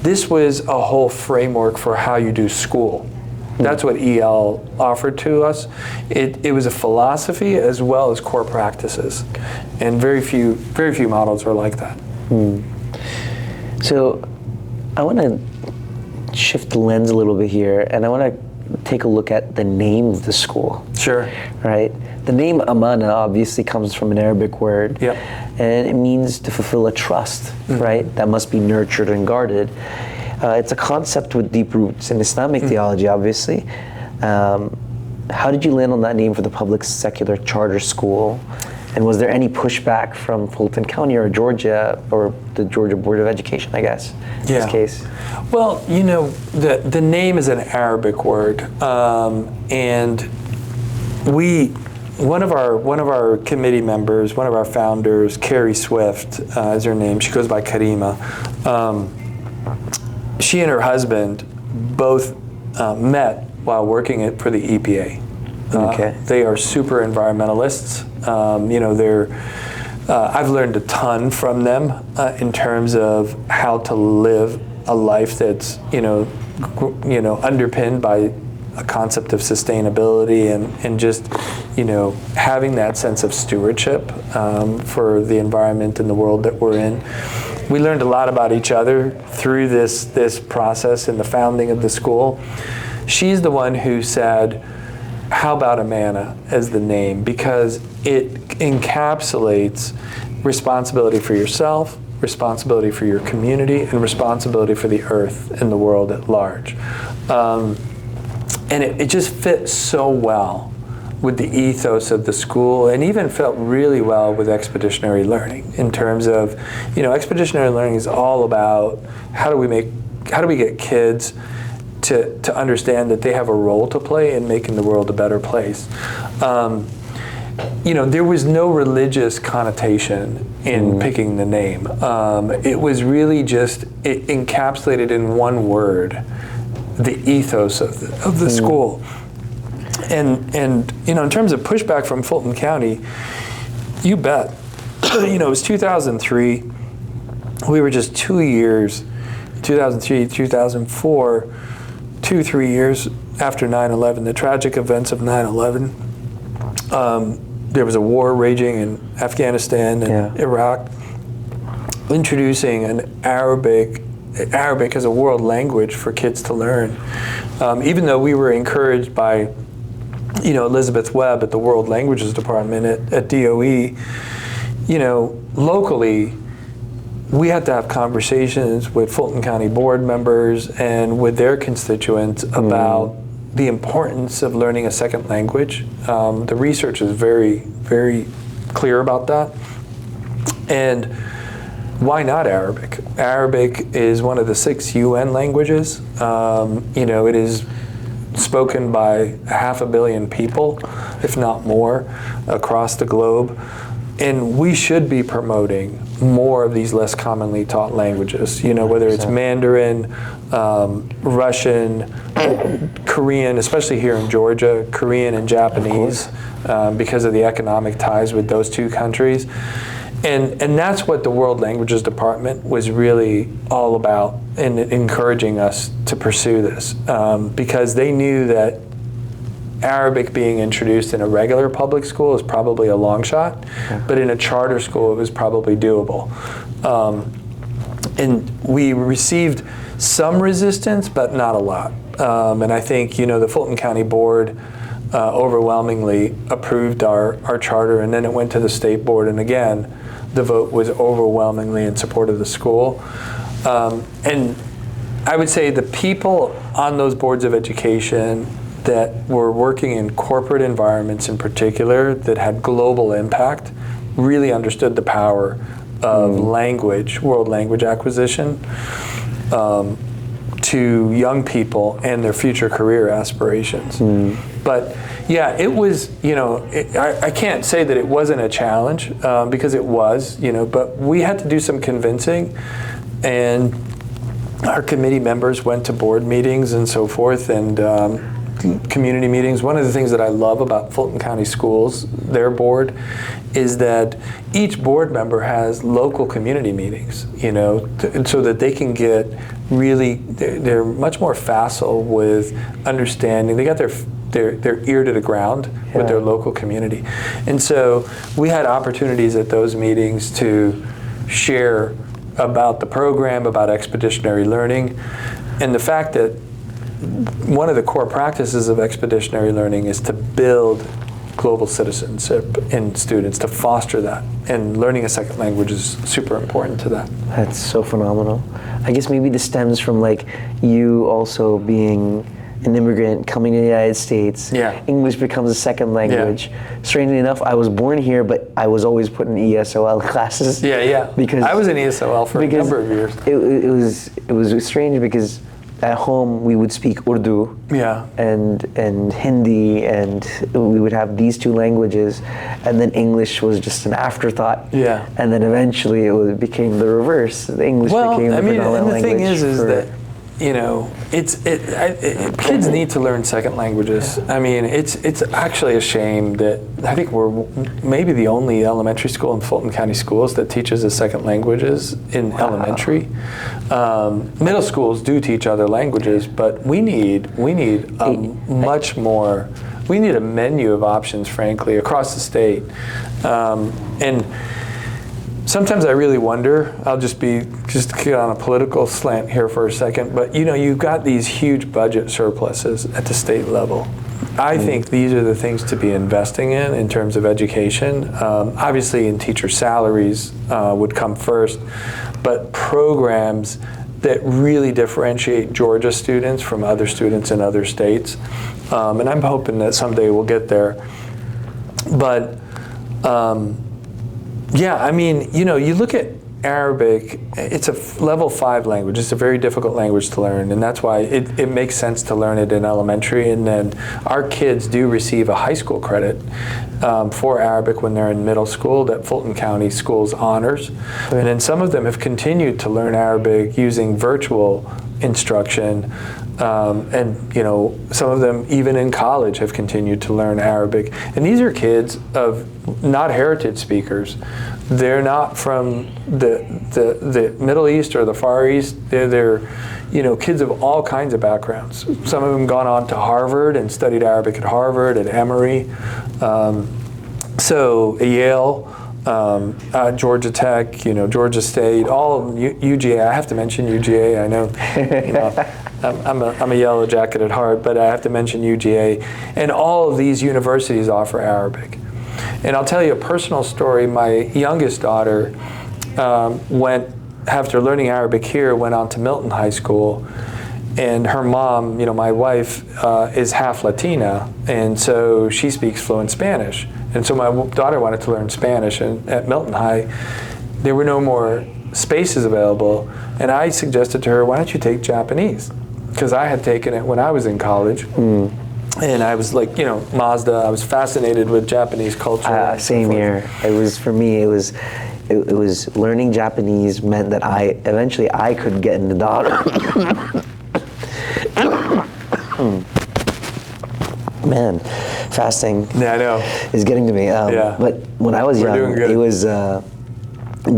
[SPEAKER 2] This was a whole framework for how you do school. That's what EL offered to us. It was a philosophy as well as core practices, and very few models are like that.
[SPEAKER 3] So I want to shift the lens a little bit here, and I want to take a look at the name of the school.
[SPEAKER 2] Sure.
[SPEAKER 3] Right? The name Amana obviously comes from an Arabic word,
[SPEAKER 2] Yep.
[SPEAKER 3] and it means to fulfill a trust, right? That must be nurtured and guarded. It's a concept with deep roots in Islamic theology, obviously. How did you land on that name for the public secular charter school? And was there any pushback from Fulton County or Georgia, or the Georgia Board of Education, I guess, in this case?
[SPEAKER 2] Well, you know, the name is an Arabic word, and one of our committee members, one of our founders, Carrie Swift is her name. She goes by Karima. She and her husband both met while working for the EPA.
[SPEAKER 3] Okay.
[SPEAKER 2] They are super environmentalists. You know, I've learned a ton from them in terms of how to live a life that's underpinned by a concept of sustainability and just having that sense of stewardship for the environment and the world that we're in. We learned a lot about each other through this process in the founding of the school. She's the one who said, how about Amana as the name? Because it encapsulates responsibility for yourself, responsibility for your community, and responsibility for the earth and the world at large. And it just fit so well with the ethos of the school, and even felt really well with Expeditionary Learning in terms of, Expeditionary Learning is all about how do we get kids to understand that they have a role to play in making the world a better place. There was no religious connotation in picking the name. It was really just, it encapsulated in one word the ethos of the school. And in terms of pushback from Fulton County, you bet. It was 2003. We were just 2 years, 2003, 2004, 3 years after 9/11, the tragic events of 9/11. There was a war raging in Afghanistan and Iraq, introducing an Arabic as a world language for kids to learn. Even though we were encouraged by, Elizabeth Webb at the World Languages Department at DOE, locally, we had to have conversations with Fulton County board members and with their constituents about the importance of learning a second language. The research is very, very clear about that. And why not Arabic? Arabic is one of the 6 UN languages. It is spoken by 500 million people, if not more, across the globe. And we should be promoting more of these less commonly taught languages, whether it's Mandarin, Russian, Korean, especially here in Georgia, Korean and Japanese, because of the economic ties with those two countries. And that's what the World Languages Department was really all about in encouraging us to pursue this, because they knew that Arabic being introduced in a regular public school is probably a long shot, but in a charter school it was probably doable. And we received some resistance, but not a lot. And I think, the Fulton County Board overwhelmingly approved our charter, and then it went to the state board, and again, the vote was overwhelmingly in support of the school. And I would say the people on those boards of education that were working in corporate environments in particular that had global impact really understood the power of language, world language acquisition, to young people and their future career aspirations. But yeah, it was, I can't say that it wasn't a challenge, because it was, but we had to do some convincing, and our committee members went to board meetings and so forth, and community meetings. One of the things that I love about Fulton County Schools, their board, is that each board member has local community meetings, so that they can get really, they're much more facile with understanding. They got their ear to the ground with their local community. And so we had opportunities at those meetings to share about the program, about expeditionary learning, and the fact that one of the core practices of expeditionary learning is to build global citizenship in students, to foster that. And learning a second language is super important to that.
[SPEAKER 3] That's so phenomenal. I guess maybe this stems from like you also being an immigrant coming to the United States.
[SPEAKER 2] Yeah.
[SPEAKER 3] English becomes a second language. Yeah. Strangely enough, I was born here, but I was always put in ESOL classes.
[SPEAKER 2] Yeah. Because I was in ESOL for a number of years.
[SPEAKER 3] It was strange because at home we would speak Urdu.
[SPEAKER 2] Yeah.
[SPEAKER 3] And Hindi, and we would have these two languages, and then English was just an afterthought.
[SPEAKER 2] Yeah.
[SPEAKER 3] And then eventually it became the reverse. The English became the predominant language.
[SPEAKER 2] And the thing is that, you know, kids need to learn second languages. I mean, it's actually a shame that I think we're maybe the only elementary school in Fulton County Schools that teaches a second languages in elementary. Middle schools do teach other languages, but we need much more. We need a menu of options, frankly, across the state, and. Sometimes I really wonder, I'll just get on a political slant here for a second, but you know, you've got these huge budget surpluses at the state level. I think these are the things to be investing in terms of education. Obviously in teacher salaries would come first, but programs that really differentiate Georgia students from other students in other states. And I'm hoping that someday we'll get there. But yeah, I mean, you know, you look at Arabic, it's a level 5 language. It's a very difficult language to learn, and that's why it makes sense to learn it in elementary. And then our kids do receive a high school credit for Arabic when they're in middle school that Fulton County Schools honors. And then some of them have continued to learn Arabic using virtual instruction. And you know, some of them even in college have continued to learn Arabic. And these are kids of not heritage speakers. They're not from the Middle East or the Far East. They're you know, kids of all kinds of backgrounds. Some of them gone on to Harvard and studied Arabic at Harvard, at Emory. So Yale, Georgia Tech, you know, Georgia State, all UGA. I have to mention UGA. I know, you know, I'm a yellow jacket at heart, but I have to mention UGA. And all of these universities offer Arabic. And I'll tell you a personal story. My youngest daughter went, after learning Arabic here, went on to Milton High School. And her mom, you know, my wife, is half Latina, and so she speaks fluent Spanish. And so my daughter wanted to learn Spanish, and at Milton High, there were no more spaces available. And I suggested to her, why don't you take Japanese? Because I had taken it when I was in college. And I was like, you know, Mazda, I was fascinated with Japanese culture.
[SPEAKER 3] Same here. It was, for me, it was learning Japanese meant that eventually I could get into daughter. Man, fasting is getting to me. But when I was young, it was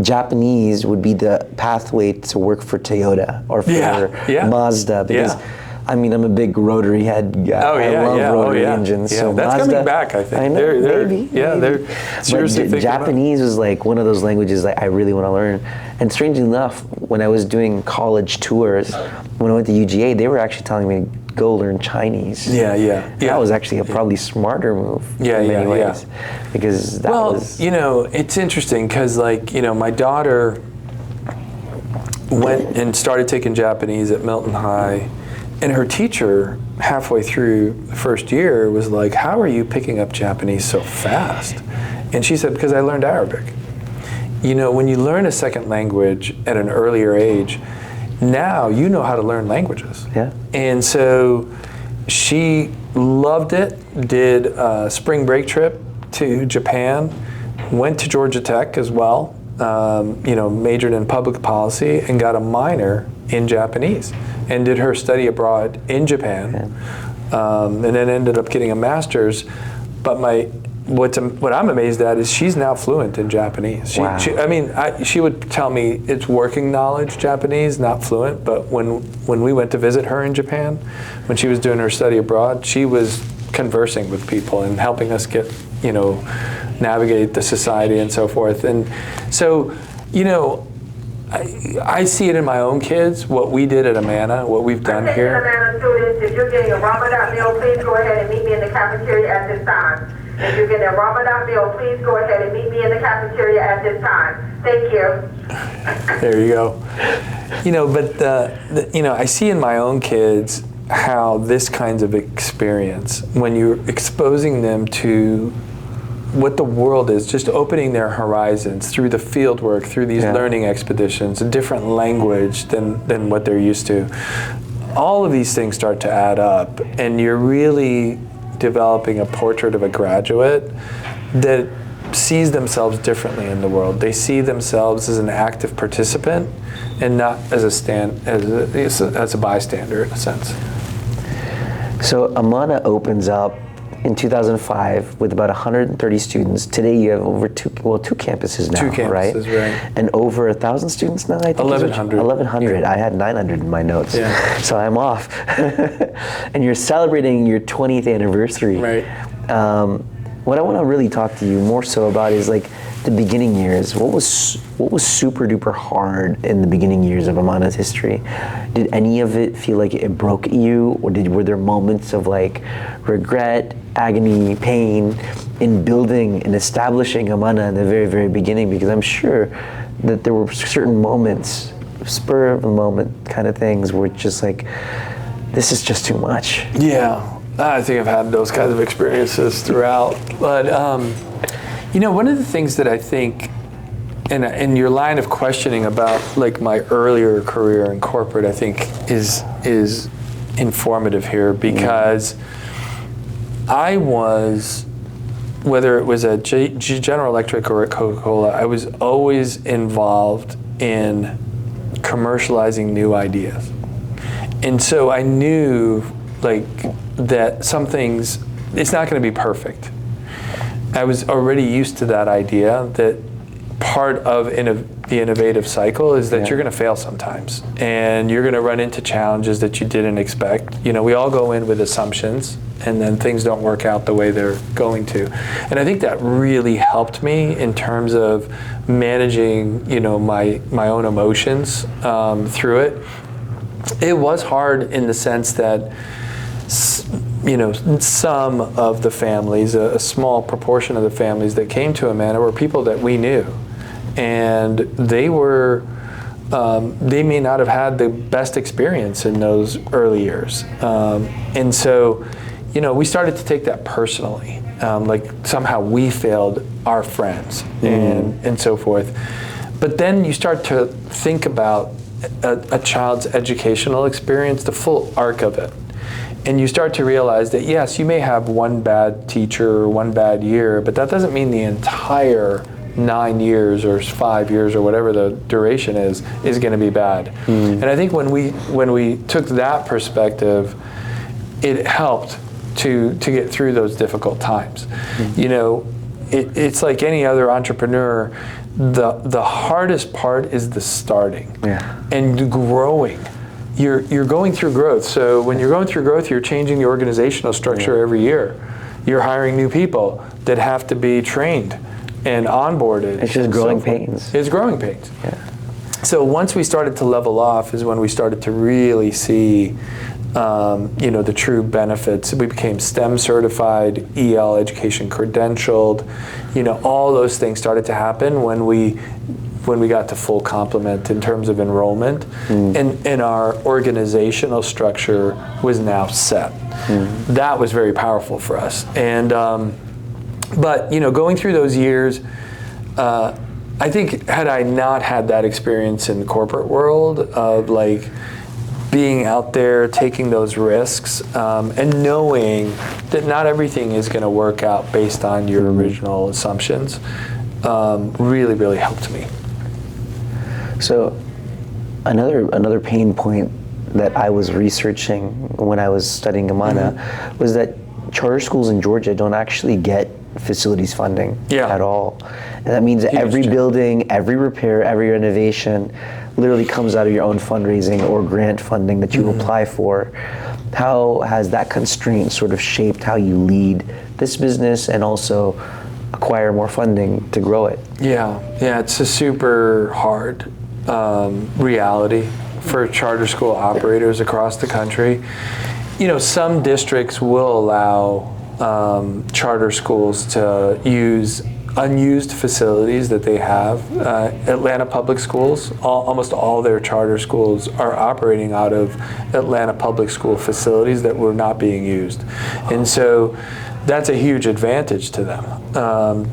[SPEAKER 3] Japanese would be the pathway to work for Toyota or for Mazda, because I mean, I'm a big rotary head guy. I love rotary engines. So
[SPEAKER 2] that's
[SPEAKER 3] Mazda,
[SPEAKER 2] coming back, I think.
[SPEAKER 3] I know, maybe.
[SPEAKER 2] They're seriously thinking
[SPEAKER 3] Japanese was like one of those languages that I really want to learn. And strangely enough, when I was doing college tours, when I went to UGA, they were actually telling me to go learn Chinese. That was actually a probably smarter move in many ways. Because that was...
[SPEAKER 2] you know, it's interesting because, like, you know, my daughter went and started taking Japanese at Milton High. And her teacher, halfway through the first year, was like, how are you picking up Japanese so fast? And she said, because I learned Arabic. You know, when you learn a second language at an earlier age, now you know how to learn languages. And so she loved it, did a spring break trip to Japan, went to Georgia Tech as well, you know, majored in public policy and got a minor in Japanese. And did her study abroad in Japan, and then ended up getting a master's. But my what I'm amazed at is she's now fluent in Japanese.
[SPEAKER 3] Wow.
[SPEAKER 2] She would tell me it's working knowledge Japanese, not fluent. But when we went to visit her in Japan, when she was doing her study abroad, she was conversing with people and helping us get, navigate the society and so forth. And so, I see it in my own kids, what we did at Amana, what we've done here.
[SPEAKER 4] Amana students, if you're getting a Ramadan meal, please go ahead and meet me in the cafeteria at this time. If you're getting a Ramadan meal, please go ahead and meet me in the cafeteria at this time. Thank you.
[SPEAKER 2] There you go. But I see in my own kids how this kind of experience, when you're exposing them to what the world is, just opening their horizons through the field work, through these learning expeditions, a different language than what they're used to. All of these things start to add up, and you're really developing a portrait of a graduate that sees themselves differently in the world. They see themselves as an active participant and not as a bystander in a sense.
[SPEAKER 3] So Amana opens up in 2005 with about 130 students. Today you have over two campuses now,
[SPEAKER 2] 2 campuses, right?
[SPEAKER 3] And over 1,000 students now, I think?
[SPEAKER 2] 1,100.
[SPEAKER 3] 1,100.
[SPEAKER 2] Yeah.
[SPEAKER 3] I had 900 in my notes,
[SPEAKER 2] Yeah.
[SPEAKER 3] so I'm off. And you're celebrating your 20th anniversary.
[SPEAKER 2] Right.
[SPEAKER 3] What I want to really talk to you more so about is like the beginning years. What was super duper hard in the beginning years of Amana's history? Did any of it feel like it broke you, or were there moments of like regret, agony, pain in building and establishing Amana in the very, very beginning? Because I'm sure that there were certain moments, spur of the moment kind of things, where it's just like, this is just too much.
[SPEAKER 2] Yeah. I think I've had those kinds of experiences throughout. But, one of the things that I think, in your line of questioning about like my earlier career in corporate, I think is informative here, because I was, whether it was at General Electric or at Coca-Cola, I was always involved in commercializing new ideas. And so I knew like that some things, it's not going to be perfect. I was already used to that idea that part of the innovative cycle is that you're going to fail sometimes, and you're going to run into challenges that you didn't expect. We all go in with assumptions, and then things don't work out the way they're going to. And I think that really helped me in terms of managing, my own emotions through it. It was hard in the sense that some of the families, a small proportion of the families that came to Amana were people that we knew, and they may not have had the best experience in those early years, and so, we started to take that personally, like somehow we failed our friends and so forth. But then you start to think about a child's educational experience, the full arc of it. And you start to realize that, yes, you may have one bad teacher or one bad year, but that doesn't mean the entire 9 years or 5 years or whatever the duration is going to be bad. And I think when we took that perspective, it helped to get through those difficult times. It's like any other entrepreneur, the hardest part is the starting and the growing. You're going through growth. So when you're going through growth, you're changing the organizational structure every year. You're hiring new people that have to be trained and onboarded.
[SPEAKER 3] It's just growing pains.
[SPEAKER 2] It's growing pains.
[SPEAKER 3] Yeah.
[SPEAKER 2] So once we started to level off is when we started to really see the true benefits. We became STEM certified, EL education credentialed. All those things started to happen when we got to full complement in terms of enrollment, and our organizational structure was now set. That was very powerful for us. And but going through those years, I think had I not had that experience in the corporate world of like being out there, taking those risks, and knowing that not everything is going to work out based on your original assumptions, really, really helped me.
[SPEAKER 3] So another pain point that I was researching when I was studying Amana was that charter schools in Georgia don't actually get facilities funding
[SPEAKER 2] Yeah.
[SPEAKER 3] at all. And that means that every
[SPEAKER 2] change.
[SPEAKER 3] building, every repair, every renovation literally comes out of your own fundraising or grant funding that you apply for. How has that constraint sort of shaped how you lead this business and also acquire more funding to grow it?
[SPEAKER 2] Yeah, it's a super hard reality for charter school operators across the country. Some districts will allow charter schools to use unused facilities that they have. Atlanta Public Schools, almost all their charter schools are operating out of Atlanta Public School facilities that were not being used. And so that's a huge advantage to them.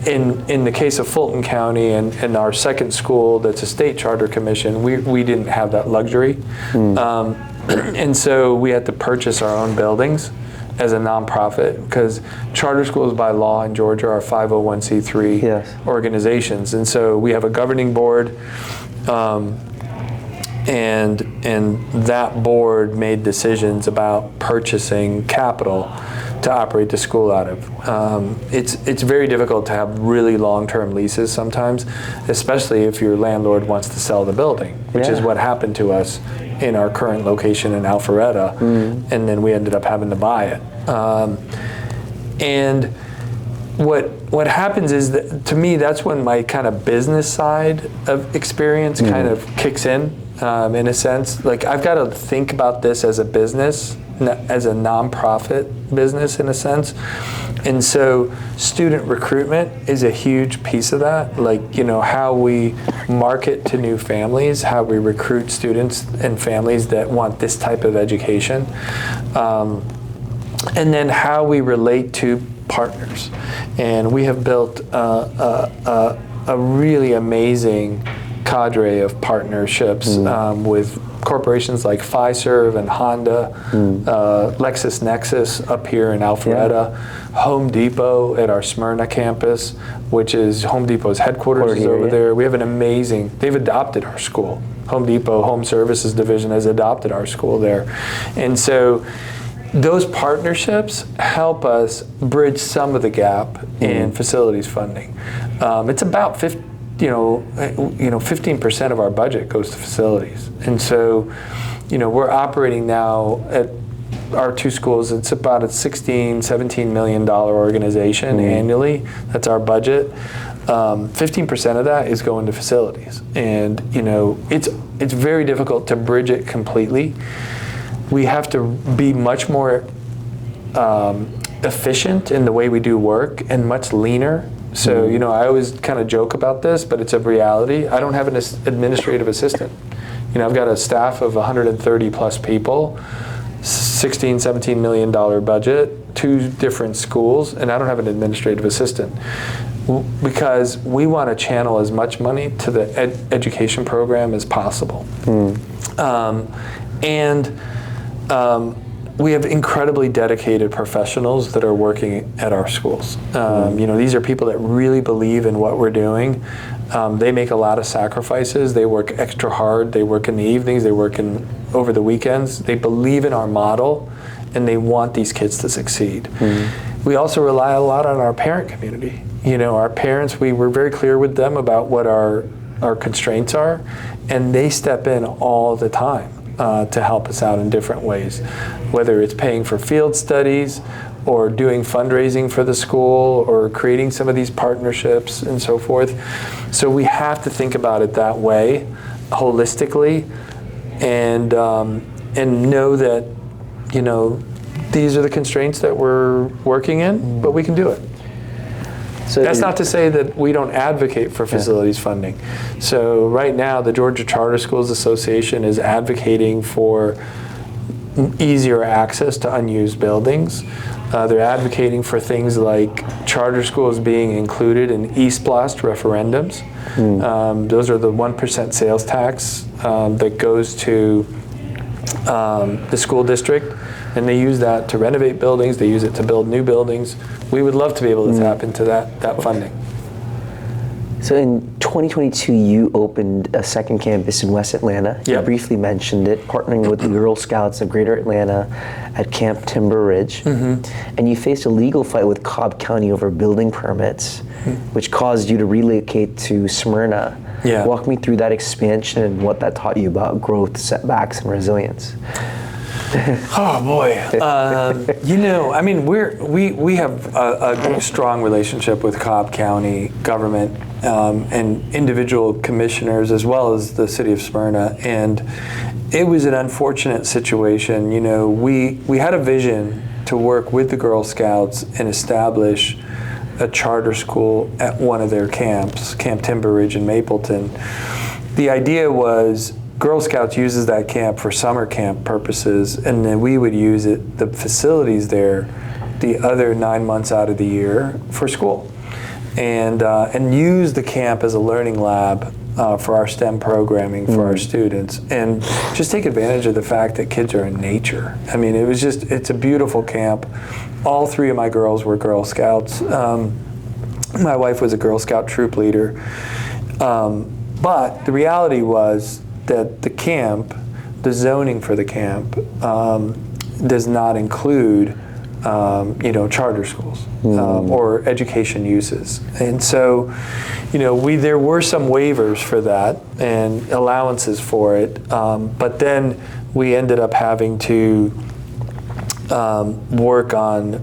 [SPEAKER 2] In the case of Fulton County and our second school that's a state charter commission, we didn't have that luxury. And so we had to purchase our own buildings as a nonprofit, because charter schools by law in Georgia are 501c3
[SPEAKER 3] Yes.
[SPEAKER 2] organizations. And so we have a governing board, and that board made decisions about purchasing capital to operate the school out of. It's very difficult to have really long-term leases sometimes, especially if your landlord wants to sell the building, which is
[SPEAKER 3] Yeah.
[SPEAKER 2] what happened to us in our current location in Alpharetta, and then we ended up having to buy it. And what happens is that, to me, that's when my kind of business side of experience kind of kicks in a sense. Like, I've got to think about this as a business, as a nonprofit business in a sense. And so student recruitment is a huge piece of that. Like, how we market to new families, how we recruit students and families that want this type of education. And then how we relate to partners. And we have built a really amazing cadre of partnerships with corporations like Fiserv and Honda, LexisNexis up here in Alpharetta, Home Depot at our Smyrna campus, which is Home Depot's headquarters is over there. We have an amazing, they've adopted our school. Home Depot Home Services Division has adopted our school there. And so those partnerships help us bridge some of the gap in facilities funding. It's about 15% of our budget goes to facilities. And so, we're operating now at our two schools. It's about a $16, $17 million organization annually. That's our budget. 15% of that is going to facilities. And, it's very difficult to bridge it completely. We have to be much more efficient in the way we do work and much leaner. So, I always kind of joke about this, but it's a reality. I don't have an administrative assistant. I've got a staff of 130 plus people, $16, $17 million budget, 2 different schools, and I don't have an administrative assistant because we want to channel as much money to the education program as possible. We have incredibly dedicated professionals that are working at our schools. These are people that really believe in what we're doing. They make a lot of sacrifices. They work extra hard. They work in the evenings. They work over the weekends. They believe in our model, and they want these kids to succeed. We also rely a lot on our parent community. Our parents, we were very clear with them about what our constraints are, and they step in all the time to help us out in different ways, whether it's paying for field studies or doing fundraising for the school or creating some of these partnerships and so forth. So we have to think about it that way, holistically, and know that, these are the constraints that we're working in, but we can do it. So that's not to say that we don't advocate for facilities funding. So right now, the Georgia Charter Schools Association is advocating for easier access to unused buildings. They're advocating for things like charter schools being included in East Blast referendums. Those are the 1% sales tax that goes to the school district, and they use that to renovate buildings. They use it to build new buildings. We would love to be able to tap into that funding.
[SPEAKER 3] So in 2022, you opened a second campus in West Atlanta. You
[SPEAKER 2] Yep.
[SPEAKER 3] briefly mentioned it, partnering with the Girl Scouts of Greater Atlanta at Camp Timber Ridge. And you faced a legal fight with Cobb County over building permits, which caused you to relocate to Smyrna.
[SPEAKER 2] Yeah.
[SPEAKER 3] Walk me through that expansion and what that taught you about growth, setbacks, and resilience.
[SPEAKER 2] Oh boy, you know, I mean, we have a strong relationship with Cobb County government and individual commissioners, as well as the city of Smyrna. And it was an unfortunate situation. You know, we had a vision to work with the Girl Scouts and establish a charter school at one of their camps, Camp Timber Ridge in Mapleton. The idea was Girl Scouts uses that camp for summer camp purposes, and then we would use the facilities there, the other 9 months out of the year for school, and use the camp as a learning lab for our STEM programming for our students, and just take advantage of the fact that kids are in nature. I mean, it's a beautiful camp. All 3 of my girls were Girl Scouts. My wife was a Girl Scout troop leader, but the reality was that the camp, the zoning for the camp, does not include, charter schools or education uses. And so, there were some waivers for that and allowances for it, but then we ended up having to work on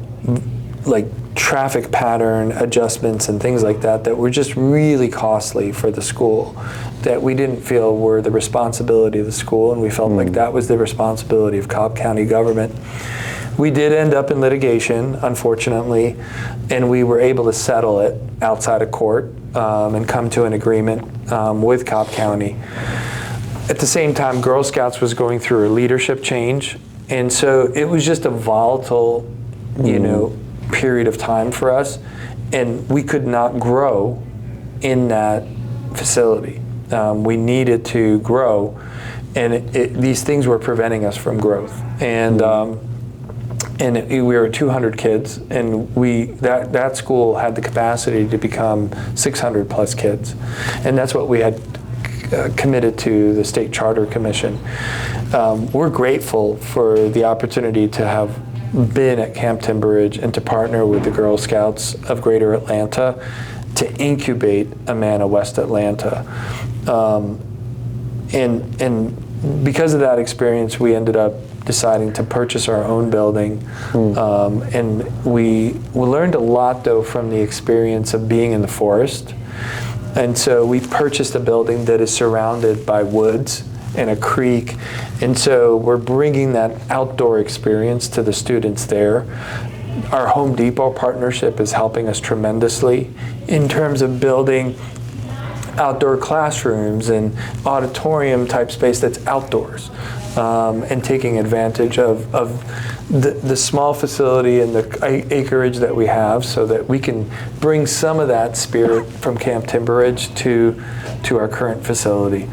[SPEAKER 2] like traffic pattern adjustments and things like that were just really costly for the school, that we didn't feel were the responsibility of the school, and we felt like that was the responsibility of Cobb County government. We did end up in litigation, unfortunately, and we were able to settle it outside of court and come to an agreement with Cobb County. At the same time, Girl Scouts was going through a leadership change, and so it was just a volatile, period of time for us, and we could not grow in that facility. We needed to grow, and these things were preventing us from growth. And we were 200 kids, and that school had the capacity to become 600 plus kids, and that's what we had committed to the State Charter Commission. We're grateful for the opportunity to have been at Camp Timber Ridge and to partner with the Girl Scouts of Greater Atlanta to incubate Amana West Atlanta. And because of that experience, we ended up deciding to purchase our own building. And we learned a lot, though, from the experience of being in the forest. And so we purchased a building that is surrounded by woods and a creek. And so we're bringing that outdoor experience to the students there. Our Home Depot partnership is helping us tremendously in terms of building outdoor classrooms and auditorium type space that's outdoors, and taking advantage of the small facility and the acreage that we have, so that we can bring some of that spirit from Camp Timber Ridge to our current facility.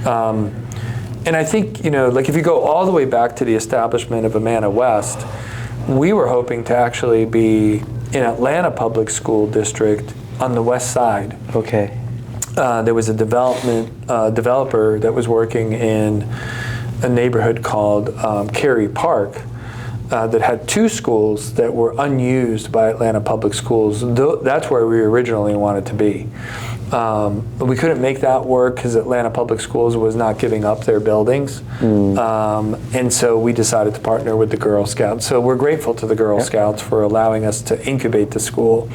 [SPEAKER 2] And I think, like if you go all the way back to the establishment of Amana West, we were hoping to actually be in Atlanta Public School District on the west side.
[SPEAKER 3] Okay.
[SPEAKER 2] There was a developer that was working in a neighborhood called Cary Park that had 2 schools that were unused by Atlanta Public Schools. That's where we originally wanted to be. But we couldn't make that work because Atlanta Public Schools was not giving up their buildings. And so we decided to partner with the Girl Scouts. So we're grateful to the Girl Scouts for allowing us to incubate the school.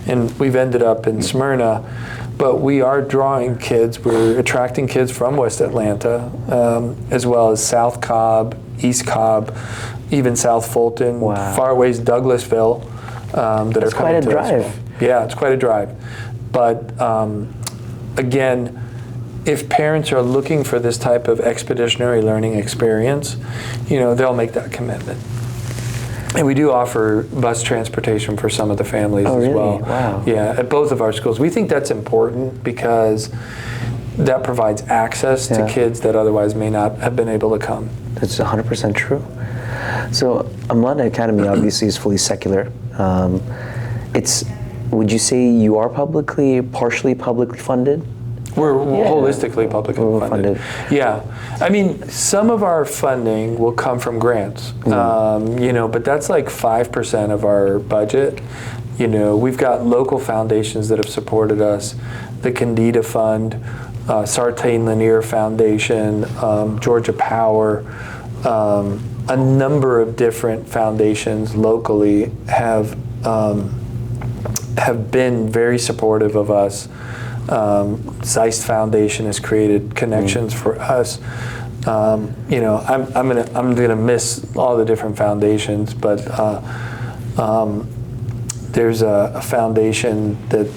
[SPEAKER 2] And we've ended up in Smyrna, but we are drawing kids. We're attracting kids from West Atlanta, as well as South Cobb, East Cobb, even South Fulton, far ways Douglasville, that are coming to us. That's quite a drive. Yeah, it's quite a drive. But again, if parents are looking for this type of expeditionary learning experience, they'll make that commitment. And we do offer bus transportation for some of the families as well. Wow. Yeah, at both of our schools. We think that's important because that provides access to kids that otherwise may not have been able to come.
[SPEAKER 3] That's 100% true. So Amana Academy obviously is fully secular. It's Would you say you are partially publicly funded?
[SPEAKER 2] We're holistically publicly funded. Yeah, I mean, some of our funding will come from grants, but that's like 5% of our budget. We've got local foundations that have supported us, the Candida Fund, Sartain Lanier Foundation, Georgia Power, a number of different foundations locally have been very supportive of us. Zeist Foundation has created connections for us. I'm gonna miss all the different foundations, but there's a foundation that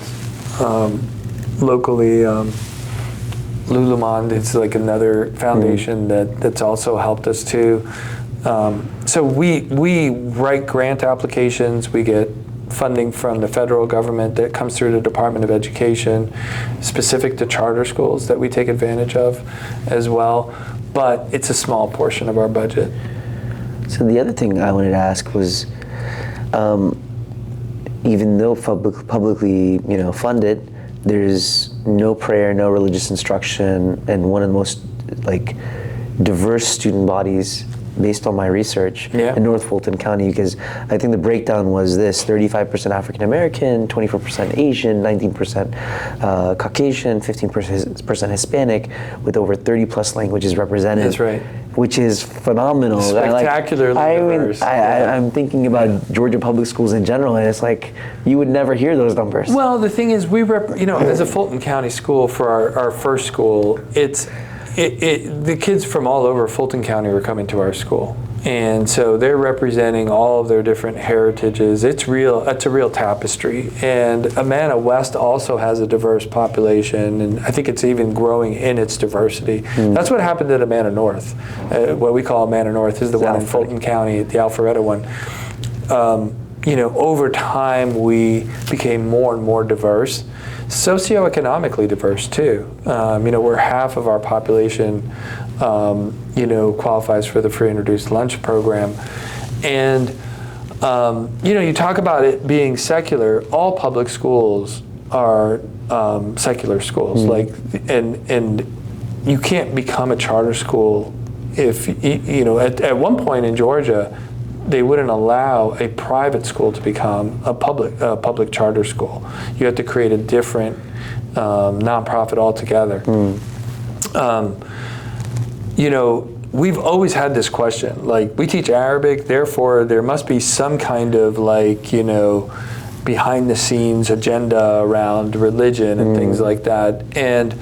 [SPEAKER 2] locally, Lululemon, it's like another foundation that's also helped us too. So we write grant applications, we get funding from the federal government that comes through the Department of Education, specific to charter schools that we take advantage of as well, but it's a small portion of our budget.
[SPEAKER 3] So the other thing I wanted to ask was, even though publicly funded, there's no prayer, no religious instruction, and one of the most diverse student bodies based on my research in North Fulton County, because I think the breakdown was this: 35% African American, 24% Asian, 19% Caucasian, 15% Hispanic, with over 30 plus languages represented.
[SPEAKER 2] That's right.
[SPEAKER 3] Which is phenomenal.
[SPEAKER 2] Spectacularly diverse.
[SPEAKER 3] I'm thinking about Georgia public schools in general, and it's like you would never hear those numbers.
[SPEAKER 2] Well, the thing is, as a Fulton County school for our first school, the kids from all over Fulton County were coming to our school, and so they're representing all of their different heritages. It's a real tapestry. And Amana West also has a diverse population, and I think it's even growing in its diversity. That's what happened at Amana North. What we call Amana North is the one in Fulton County, the Alpharetta one. Over time we became more and more diverse. Socioeconomically diverse too. Where half of our population, qualifies for the free and reduced lunch program. And, you talk about it being secular. All public schools are secular schools. And you can't become a charter school if, at one point in Georgia, they wouldn't allow a private school to become a public charter school. You have to create a different nonprofit altogether. We've always had this question. We teach Arabic, therefore there must be some kind of behind the scenes agenda around religion and things like that. And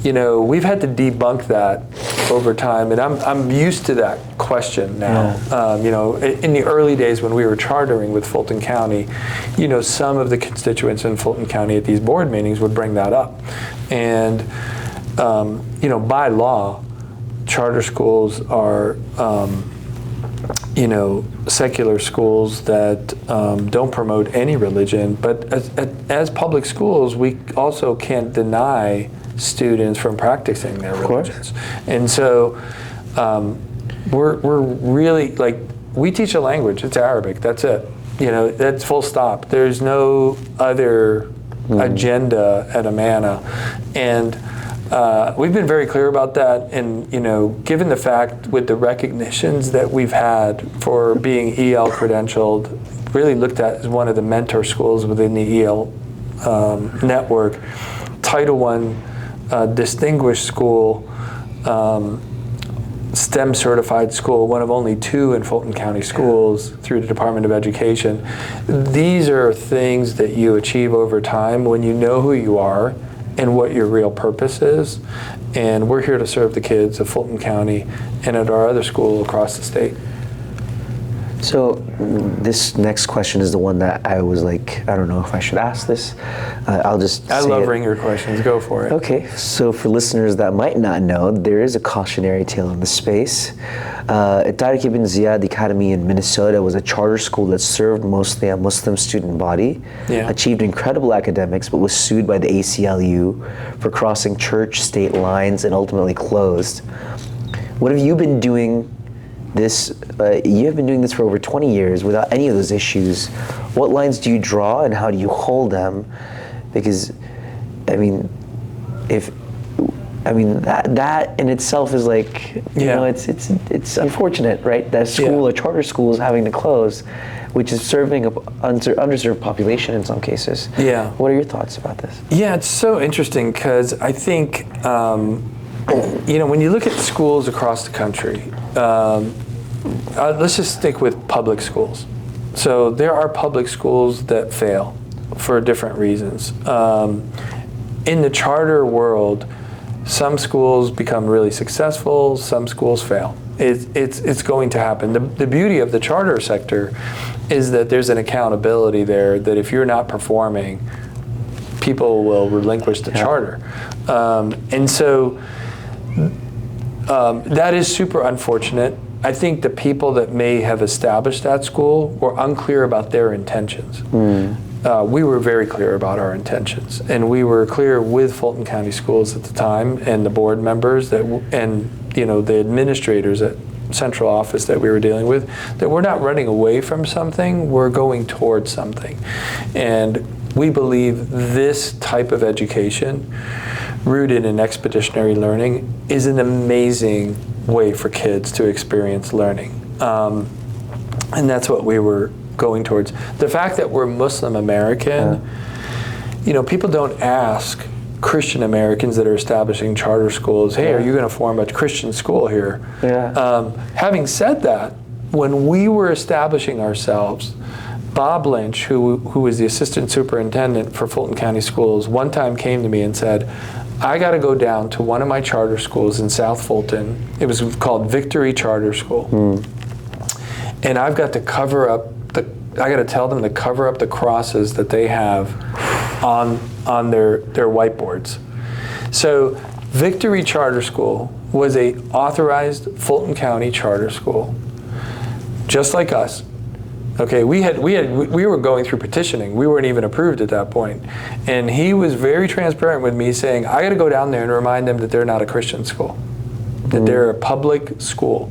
[SPEAKER 2] we've had to debunk that over time, and I'm used to that question now. In the early days when we were chartering with Fulton County, some of the constituents in Fulton County at these board meetings would bring that up. And, by law, charter schools are, secular schools that don't promote any religion, but as public schools, we also can't deny students from practicing their religions. And so we're really we teach a language. It's Arabic. That's it. That's full stop. There's no other agenda at Amana. And we've been very clear about that. And given the fact with the recognitions that we've had for being EL credentialed, really looked at as one of the mentor schools within the EL network, Title I distinguished school, STEM certified school, one of only 2 in Fulton County schools through the Department of Education. These are things that you achieve over time when you know who you are and what your real purpose is. And we're here to serve the kids of Fulton County and at our other school across the state.
[SPEAKER 3] So this next question is the one that I was I don't know if I should ask this. I'll just
[SPEAKER 2] I love ringer questions. Go for it.
[SPEAKER 3] Okay, so for listeners that might not know, there is a cautionary tale in the space. Tariq ibn Ziyad Academy in Minnesota was a charter school that served mostly a Muslim student body, achieved incredible academics, but was sued by the ACLU for crossing church-state lines and ultimately closed. What have you been doing? You have been doing this for over 20 years without any of those issues. what lines do you draw and how do you hold them? Because, I mean, that in itself is like, you know, it's unfortunate, right? That school, a charter school, is having to close, which is serving an underserved population in some cases.
[SPEAKER 2] Yeah.
[SPEAKER 3] What are your thoughts about this?
[SPEAKER 2] Yeah, it's so interesting because I think, you know, when you look at schools across the country, let's just stick with public schools. So there are public schools that fail for different reasons. In the charter world, some schools become really successful, some schools fail. It's going to happen. The beauty of the charter sector is that there's an accountability there, that if you're not performing, people will relinquish the charter. And so that is super unfortunate. I think the people that may have established that school were unclear about their intentions. We were very clear about our intentions, and we were clear with Fulton County Schools at the time, and the board members and you know, the administrators at central office that we were dealing with, that we're not running away from something, we're going towards something. And we believe this type of education, rooted in expeditionary learning, is an amazing way for kids to experience learning. And that's what we were going towards. The fact that we're Muslim American, you know, people don't ask Christian Americans that are establishing charter schools, hey, are you going to form a Christian school here? Having said that, when we were establishing ourselves, Bob Lynch, who was the assistant superintendent for Fulton County Schools, one time came to me and said, I got to go down to one of my charter schools in South Fulton. It was called Victory Charter School. And I've got to I got to tell them to cover up the crosses that they have on their whiteboards. So Victory Charter School was a authorized Fulton County charter school, just like us. Okay, we were going through petitioning. We weren't even approved at that point. And he was very transparent with me, saying, I got to go down there and remind them that they're not a Christian school, that they're a public school.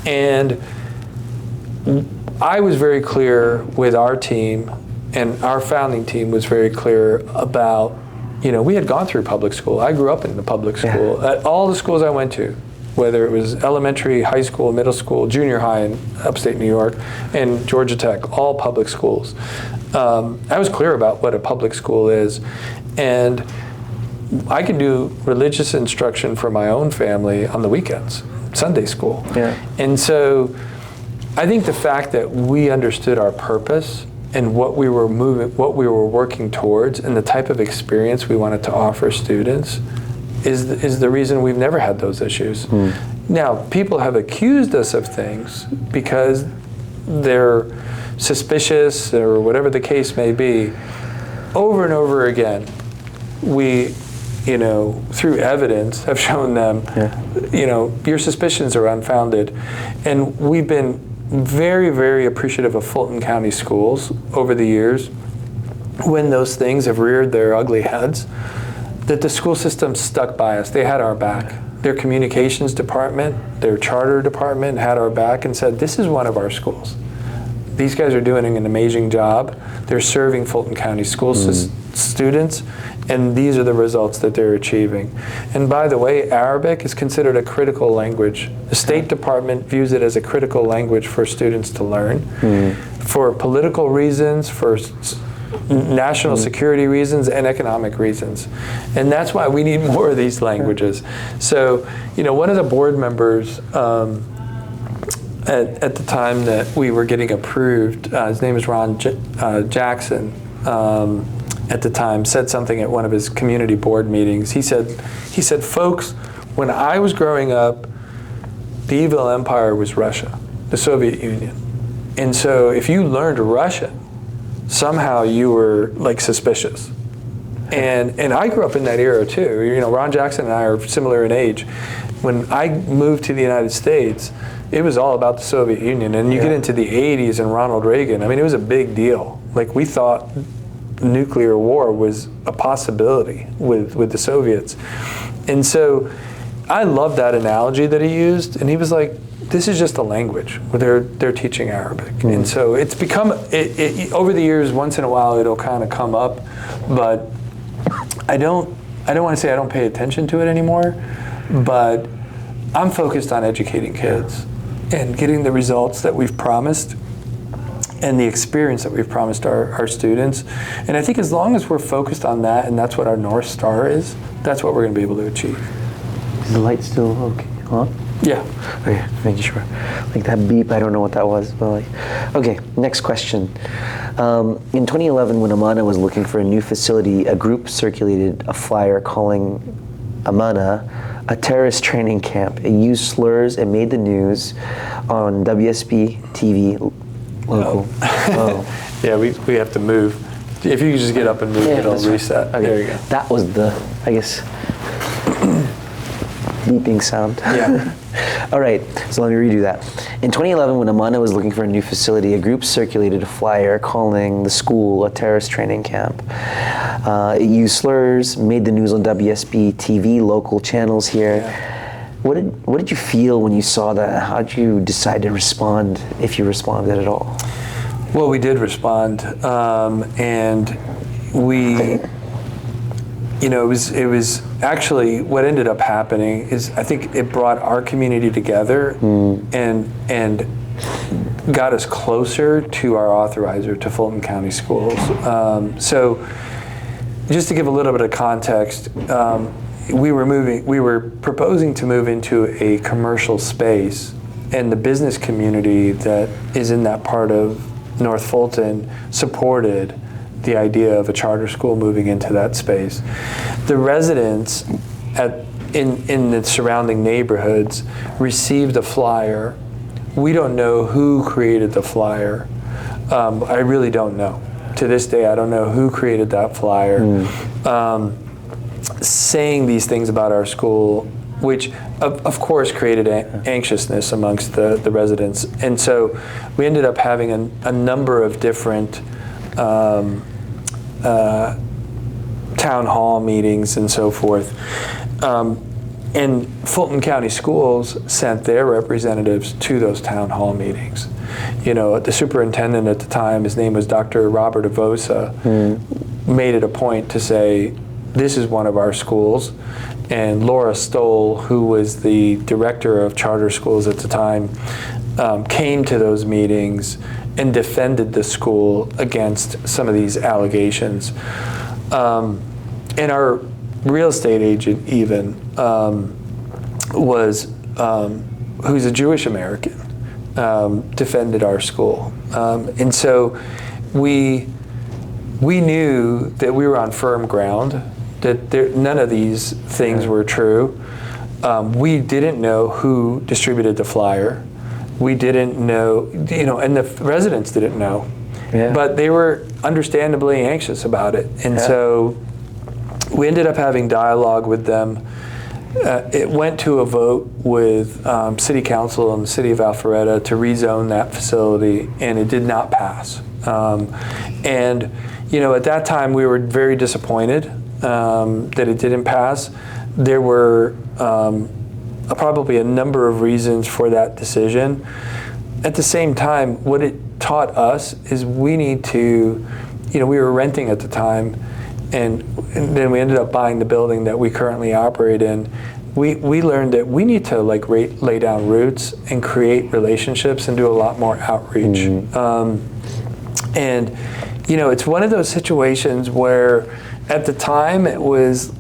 [SPEAKER 2] And I was very clear with our team, and our founding team was very clear about, you know, we had gone through public school. I grew up in the public school. At all the schools I went to, whether it was elementary, high school, middle school, junior high in upstate New York, and Georgia Tech, all public schools. I was clear about what a public school is. And I can do religious instruction for my own family on the weekends, Sunday school. And so I think the fact that we understood our purpose and what we were working towards, and the type of experience we wanted to offer students is the reason we've never had those issues. Now, people have accused us of things because they're suspicious or whatever the case may be. Over and over again, we, you know, through evidence have shown them, you know, your suspicions are unfounded. And we've been very, very appreciative of Fulton County Schools over the years, when those things have reared their ugly heads, that the school system stuck by us. They had our back. Their communications department, their charter department had our back and said, this is one of our schools. These guys are doing an amazing job. They're serving Fulton County school students, and these are the results that they're achieving. And by the way, Arabic is considered a critical language. The State Department views it as a critical language for students to learn, for political reasons, for national security reasons, and economic reasons. And that's why we need more of these languages. So, you know, one of the board members at the time that we were getting approved, his name is Ron Jackson, at the time, said something at one of his community board meetings. He said, folks, when I was growing up, the evil empire was Russia, the Soviet Union. And so if you learned Russian, somehow you were like suspicious. And I grew up in that era too. You know, Ron Jackson and I are similar in age. When I moved to the United States, it was all about the Soviet Union. And you get into the 80s and Ronald Reagan, I mean, it was a big deal. Like, we thought nuclear war was a possibility with the Soviets. And so I love that analogy that he used. And he was like, this is just a language. They're teaching Arabic, and so it's become over the years. Once in a while, it'll kind of come up, but I don't want to say I don't pay attention to it anymore. But I'm focused on educating kids and getting the results that we've promised and the experience that we've promised our students. And I think as long as we're focused on that, and that's what our North Star is, that's what we're going to be able to achieve.
[SPEAKER 3] Is the light still okay? On?
[SPEAKER 2] Yeah.
[SPEAKER 3] Okay, making sure. Like that beep, I don't know what that was, but like, okay, next question. In 2011, when Amana was looking for a new facility, a group circulated a flyer calling Amana a terrorist training camp. It used slurs and made the news on WSB TV local. Oh.
[SPEAKER 2] Yeah, we have to move. If you could just get up and move, it'll reset.
[SPEAKER 3] Okay.
[SPEAKER 2] There you go.
[SPEAKER 3] That was the, I guess, beeping sound.
[SPEAKER 2] Yeah.
[SPEAKER 3] All right, so let me redo that. In 2011, when Amana was looking for a new facility, a group circulated a flyer calling the school a terrorist training camp. It used slurs, made the news on WSB TV, local channels here.
[SPEAKER 2] Yeah.
[SPEAKER 3] What did you feel when you saw that? How did you decide to respond, if you responded at all?
[SPEAKER 2] Well, we did respond, and we, it was actually what ended up happening is I think it brought our community together and got us closer to our authorizer, to Fulton County Schools. So, just to give a little bit of context, we were proposing to move into a commercial space, and the business community that is in that part of North Fulton supported the idea of a charter school moving into that space. The residents in the surrounding neighborhoods received a flyer. We don't know who created the flyer. I really don't know. To this day, I don't know who created that flyer. Saying these things about our school, which of course created anxiousness amongst the residents. And so we ended up having a number of different town hall meetings and so forth. And Fulton County Schools sent their representatives to those town hall meetings. The superintendent at the time, his name was Dr. Robert Avosa, made it a point to say, this is one of our schools. And Laura Stoll, who was the director of charter schools at the time, came to those meetings and defended the school against some of these allegations. And our real estate agent even who's a Jewish American, defended our school. And so we knew that we were on firm ground, that none of these things were true. We didn't know who distributed the flyer. We didn't know, and the residents didn't know. Yeah. But they were understandably anxious about it. And so we ended up having dialogue with them. It went to a vote with City Council and the City of Alpharetta to rezone that facility, and it did not pass. And at that time we were very disappointed that it didn't pass. There were probably a number of reasons for that decision. At the same time, what it taught us is we need to, we were renting at the time, and then we ended up buying the building that we currently operate in. We learned that we need to lay down roots and create relationships and do a lot more outreach. And it's one of those situations where at the time it was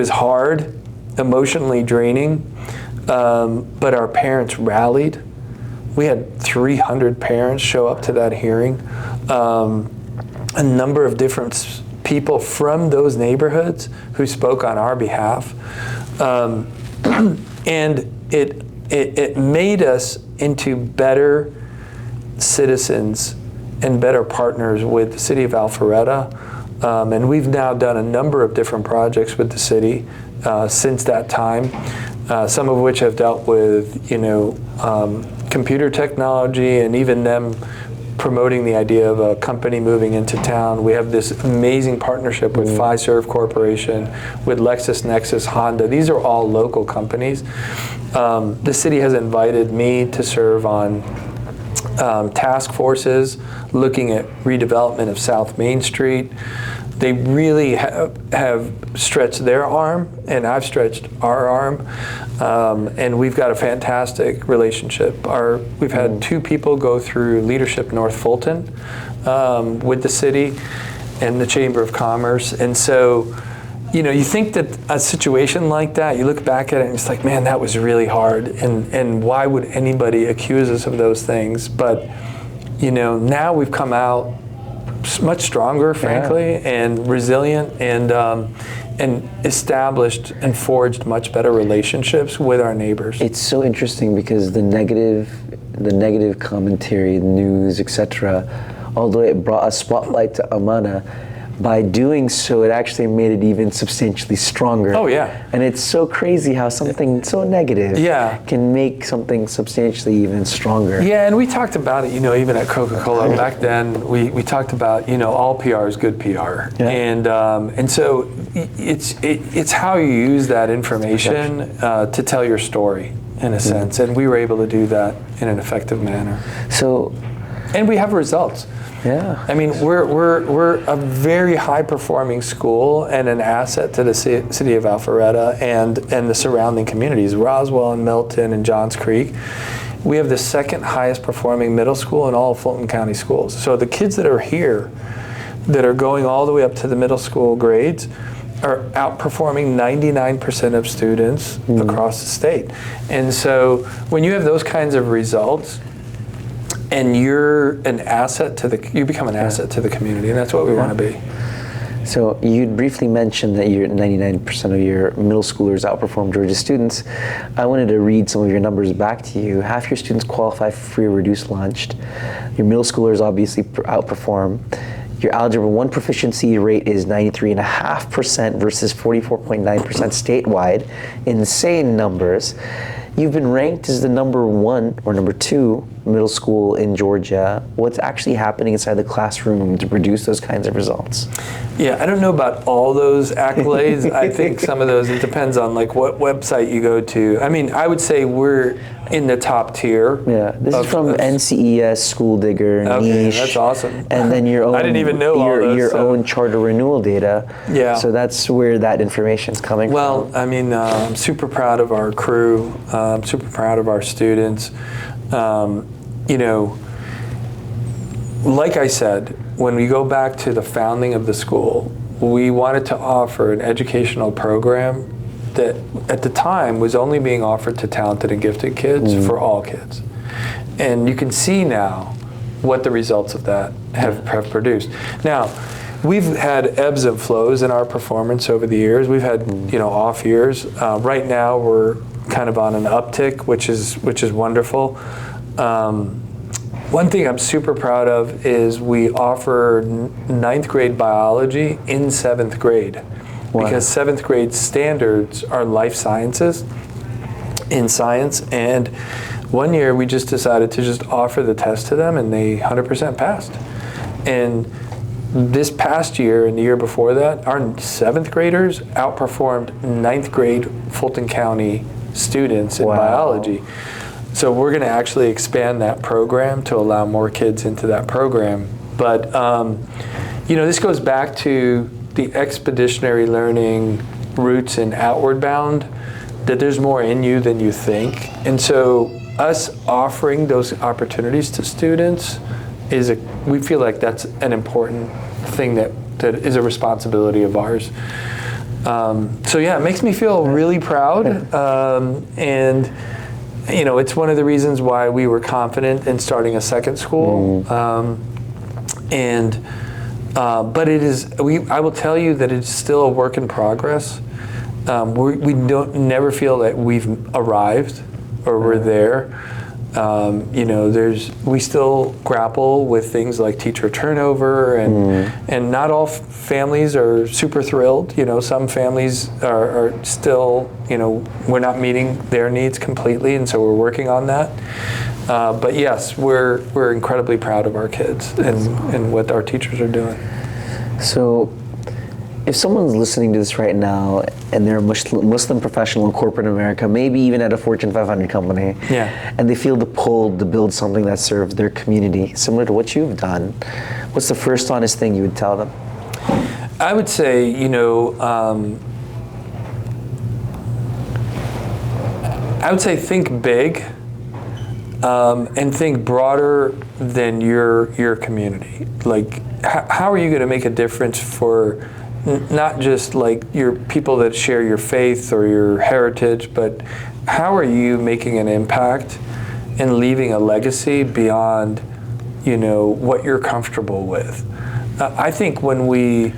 [SPEAKER 2] hard, emotionally draining, but our parents rallied. We had 300 parents show up to that hearing. A number of different people from those neighborhoods who spoke on our behalf. And it made us into better citizens and better partners with the City of Alpharetta. And we've now done a number of different projects with the city since that time, some of which have dealt with, computer technology and even them promoting the idea of a company moving into town. We have this amazing partnership with Fiserv Corporation, with LexisNexis, Honda. These are all local companies. The city has invited me to serve on task forces looking at redevelopment of South Main Street. They really have stretched their arm, and I've stretched our arm, and we've got a fantastic relationship. We've had 2 people go through Leadership North Fulton with the city and the Chamber of Commerce, and so, you know, you think that a situation like that, you look back at it and it's like, man, that was really hard, and why would anybody accuse us of those things? But, you know, now we've come out much stronger, frankly, and resilient, and established and forged much better relationships with our neighbors.
[SPEAKER 3] It's so interesting because the negative commentary, news, etc., although it brought a spotlight to Amana, by doing so, it actually made it even substantially stronger.
[SPEAKER 2] Oh, yeah.
[SPEAKER 3] And it's so crazy how something so negative can make something substantially even stronger.
[SPEAKER 2] Yeah, and we talked about it, you know, even at Coca-Cola back then. We talked about, you know, all PR is good PR, and so it's how you use that information to tell your story in a sense, and we were able to do that in an effective manner. And we have results.
[SPEAKER 3] Yeah.
[SPEAKER 2] I mean, we're a very high-performing school and an asset to the city of Alpharetta and the surrounding communities, Roswell and Milton and Johns Creek. We have the 2nd highest performing middle school in all of Fulton County schools. So the kids that are here, that are going all the way up to the middle school grades, are outperforming 99% of students across the state. And so when you have those kinds of results, and you're an asset to you become an asset to the community, and that's what we want to be.
[SPEAKER 3] So you briefly mentioned that 99% of your middle schoolers outperform Georgia students. I wanted to read some of your numbers back to you. Half your students qualify for free or reduced lunch. Your middle schoolers obviously outperform. Your Algebra 1 proficiency rate is 93.5% versus 44.9% statewide. Insane numbers. You've been ranked as the #1 or #2 middle school in Georgia. What's actually happening inside the classroom to produce those kinds of results?
[SPEAKER 2] Yeah, I don't know about all those accolades. I think some of those, it depends on like what website you go to. I mean, I would say we're in the top tier.
[SPEAKER 3] Yeah, this is from NCES, School Digger, Niche.
[SPEAKER 2] That's awesome.
[SPEAKER 3] And then your own,
[SPEAKER 2] I didn't even know all those,
[SPEAKER 3] your own charter renewal data.
[SPEAKER 2] Yeah.
[SPEAKER 3] So that's where that information is coming from.
[SPEAKER 2] Well, I mean, I'm super proud of our crew. I'm super proud of our students. You know, like I said, when we go back to the founding of the school, we wanted to offer an educational program that at the time was only being offered to talented and gifted kids for all kids. And you can see now what the results of that have produced. Now, we've had ebbs and flows in our performance over the years. We've had, you know, off years. Right now we're kind of on an uptick, which is wonderful. One thing I'm super proud of is we offer 9th grade biology in 7th grade. Wow. Because 7th grade standards are life sciences in science, and one year we just decided to just offer the test to them and they 100% passed. And this past year and the year before that, our 7th graders outperformed 9th grade Fulton County students in biology. So we're going to actually expand that program to allow more kids into that program. But, you know, this goes back to the expeditionary learning roots and outward bound, that there's more in you than you think. And so us offering those opportunities to students we feel like that's an important thing that is a responsibility of ours. So yeah, it makes me feel really proud. And you know, it's one of the reasons why we were confident in starting a second school. But it is, I will tell you that it's still a work in progress. We never feel that we've arrived or we're there. You know, we still grapple with things like teacher turnover, and not all families are super thrilled. You know, some families are still, you know, we're not meeting their needs completely, and so we're working on that. But yes, we're incredibly proud of our kids and what our teachers are doing.
[SPEAKER 3] So, if someone's listening to this right now and they're a Muslim professional in corporate America, maybe even at a Fortune 500 company, and they feel the pull to build something that serves their community, similar to what you've done, what's the first honest thing you would tell them?
[SPEAKER 2] I would say, think big and think broader than your community. Like, how are you going to make a difference for not just like your people that share your faith or your heritage, but how are you making an impact and leaving a legacy beyond, what you're comfortable with? I think when we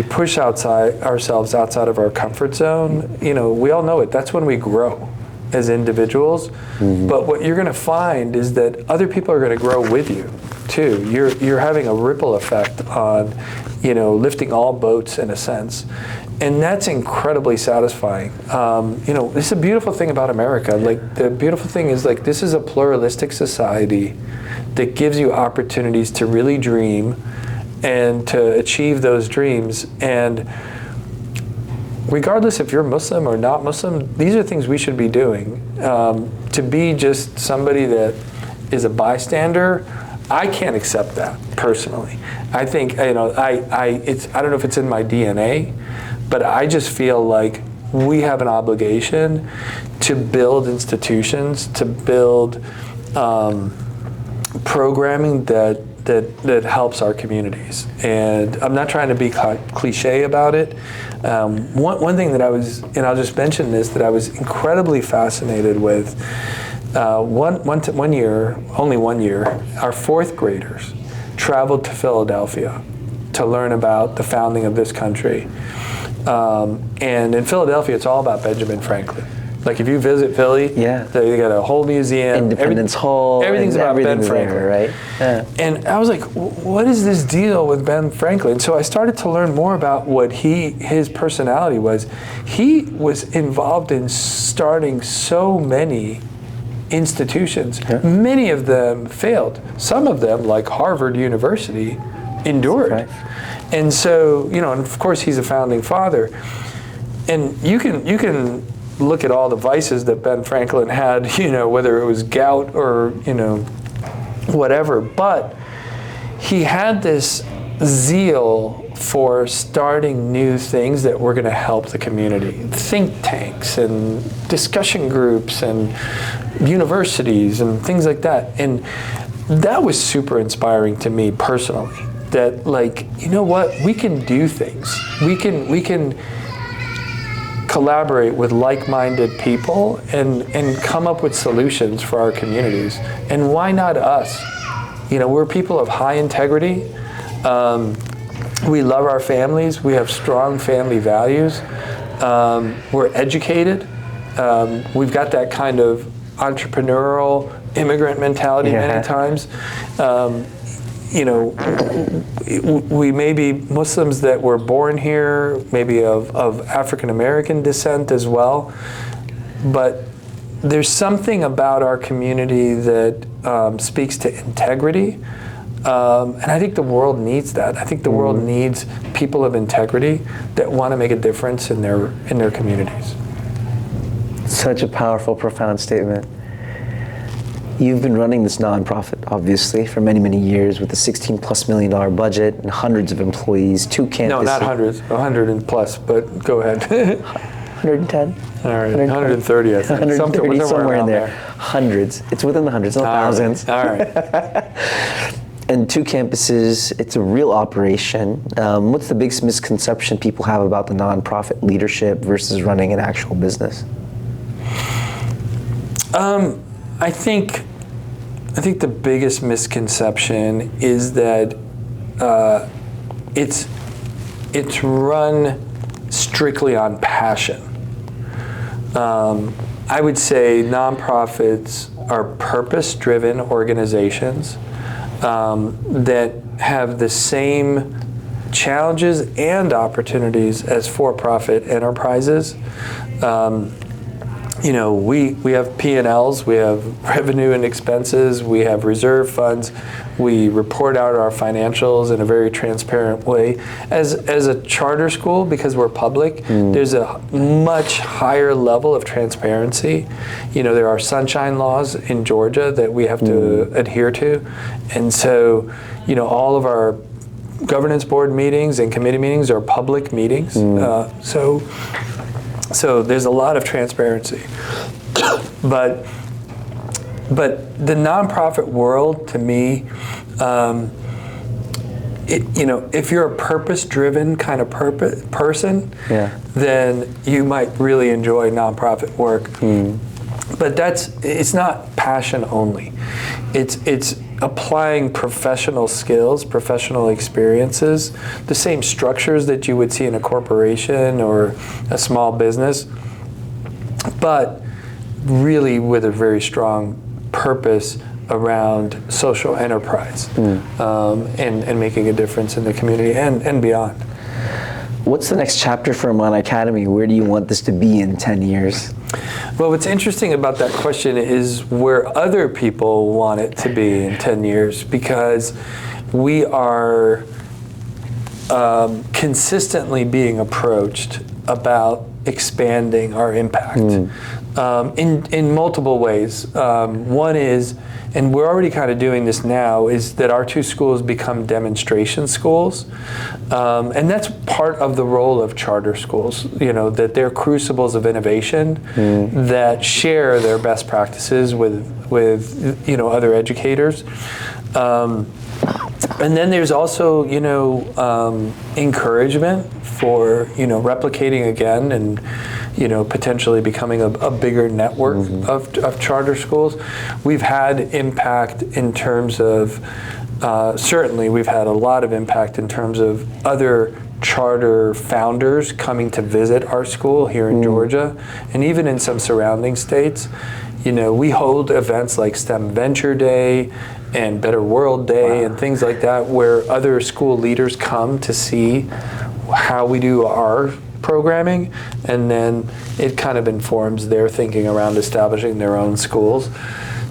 [SPEAKER 2] push ourselves outside of our comfort zone, we all know it. That's when we grow as individuals. But what you're going to find is that other people are going to grow with you too. You're having a ripple effect on, lifting all boats in a sense. And that's incredibly satisfying. This is a beautiful thing about America. Like, the beautiful thing is, like, this is a pluralistic society that gives you opportunities to really dream and to achieve those dreams. And regardless if you're Muslim or not Muslim, these are things we should be doing. To be just somebody that is a bystander, I can't accept that personally. I think, I don't know if it's in my DNA, but I just feel like we have an obligation to build institutions, to build programming that helps our communities. And I'm not trying to be cliche about it. One thing that and I'll just mention this, that I was incredibly fascinated with, one year, only 1 year, our fourth graders traveled to Philadelphia to learn about the founding of this country. And in Philadelphia, it's all about Benjamin Franklin. Like, if you visit Philly, they got a whole museum,
[SPEAKER 3] Independence Hall,
[SPEAKER 2] everything's about Ben Franklin,
[SPEAKER 3] there, right? Yeah.
[SPEAKER 2] And I was like, what is this deal with Ben Franklin? So I started to learn more about what his personality was. He was involved in starting so many institutions. Many of them failed. Some of them, like Harvard University, endured.
[SPEAKER 3] Right.
[SPEAKER 2] And so, and of course he's a founding father. And you can look at all the vices that Ben Franklin had, whether it was gout or, whatever, but he had this zeal for starting new things that were going to help the community. Think tanks and discussion groups and universities and things like that. And that was super inspiring to me personally, that, like, we can do things. We can collaborate with like-minded people and come up with solutions for our communities. And why not us? We're people of high integrity. We love our families. We have strong family values. We're educated. We've got that kind of entrepreneurial immigrant mentality many times. We may be Muslims that were born here, maybe of African American descent as well, but there's something about our community that speaks to integrity, and I think the world needs that. I think the world needs people of integrity that want to make a difference in their communities.
[SPEAKER 3] Such a powerful, profound statement. You've been running this nonprofit, obviously, for many, many years with a $16+ million budget and hundreds of employees, 2 campuses.
[SPEAKER 2] No, not hundreds, 100 and plus, but go ahead.
[SPEAKER 3] 110?
[SPEAKER 2] All right, 130, I think.
[SPEAKER 3] 130, somewhere in there.
[SPEAKER 2] There.
[SPEAKER 3] Hundreds. It's within the hundreds, not thousands.
[SPEAKER 2] All right.
[SPEAKER 3] And 2 campuses, it's a real operation. What's the biggest misconception people have about the nonprofit leadership versus running an actual business?
[SPEAKER 2] I think the biggest misconception is that it's run strictly on passion. I would say nonprofits are purpose-driven organizations that have the same challenges and opportunities as for-profit enterprises. we have P&Ls, we have revenue and expenses, we have reserve funds, we report out our financials in a very transparent way. As a charter school, because we're public, there's a much higher level of transparency. There are sunshine laws in Georgia that we have to adhere to. And so, all of our governance board meetings and committee meetings are public meetings. So there's a lot of transparency. But the nonprofit world, to me, if you're a purpose-driven kind of person, then you might really enjoy nonprofit work. But it's not passion only. It's applying professional skills, professional experiences, the same structures that you would see in a corporation or a small business, but really with a very strong purpose around social enterprise and making a difference in the community and beyond.
[SPEAKER 3] What's the next chapter for Amana Academy? Where do you want this to be in 10 years?
[SPEAKER 2] Well, what's interesting about that question is where other people want it to be in 10 years, because we are consistently being approached about expanding our impact in multiple ways. One is, and we're already kind of doing this now, is that our two schools become demonstration schools. And that's part of the role of charter schools, that they're crucibles of innovation that share their best practices with other educators. And then there's also, encouragement for, replicating again and, potentially becoming a bigger network of charter schools. We've had impact in terms of, certainly we've had a lot of impact in terms of other charter founders coming to visit our school here in Georgia, and even in some surrounding states. We hold events like STEM Venture Day and Better World Day and things like that, where other school leaders come to see how we do our programming, and then it kind of informs their thinking around establishing their own schools.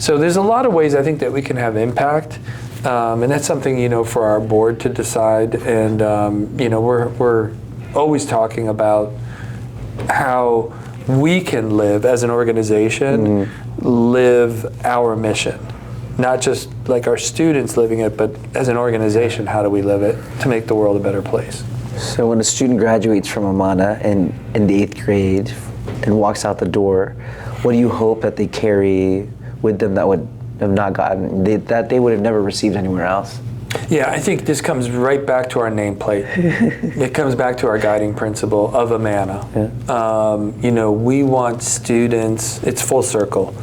[SPEAKER 2] So there's a lot of ways I think that we can have impact, and that's something for our board to decide. And we're always talking about how we can live as an organization, live our mission. Not just like our students living it, but as an organization, how do we live it to make the world a better place?
[SPEAKER 3] So when a student graduates from Amana in the 8th grade and walks out the door, what do you hope that they carry with them that would have not gotten, that they would have never received anywhere else?
[SPEAKER 2] Yeah, I think this comes right back to our nameplate. It comes back to our guiding principle of Amana. We want students, it's full circle.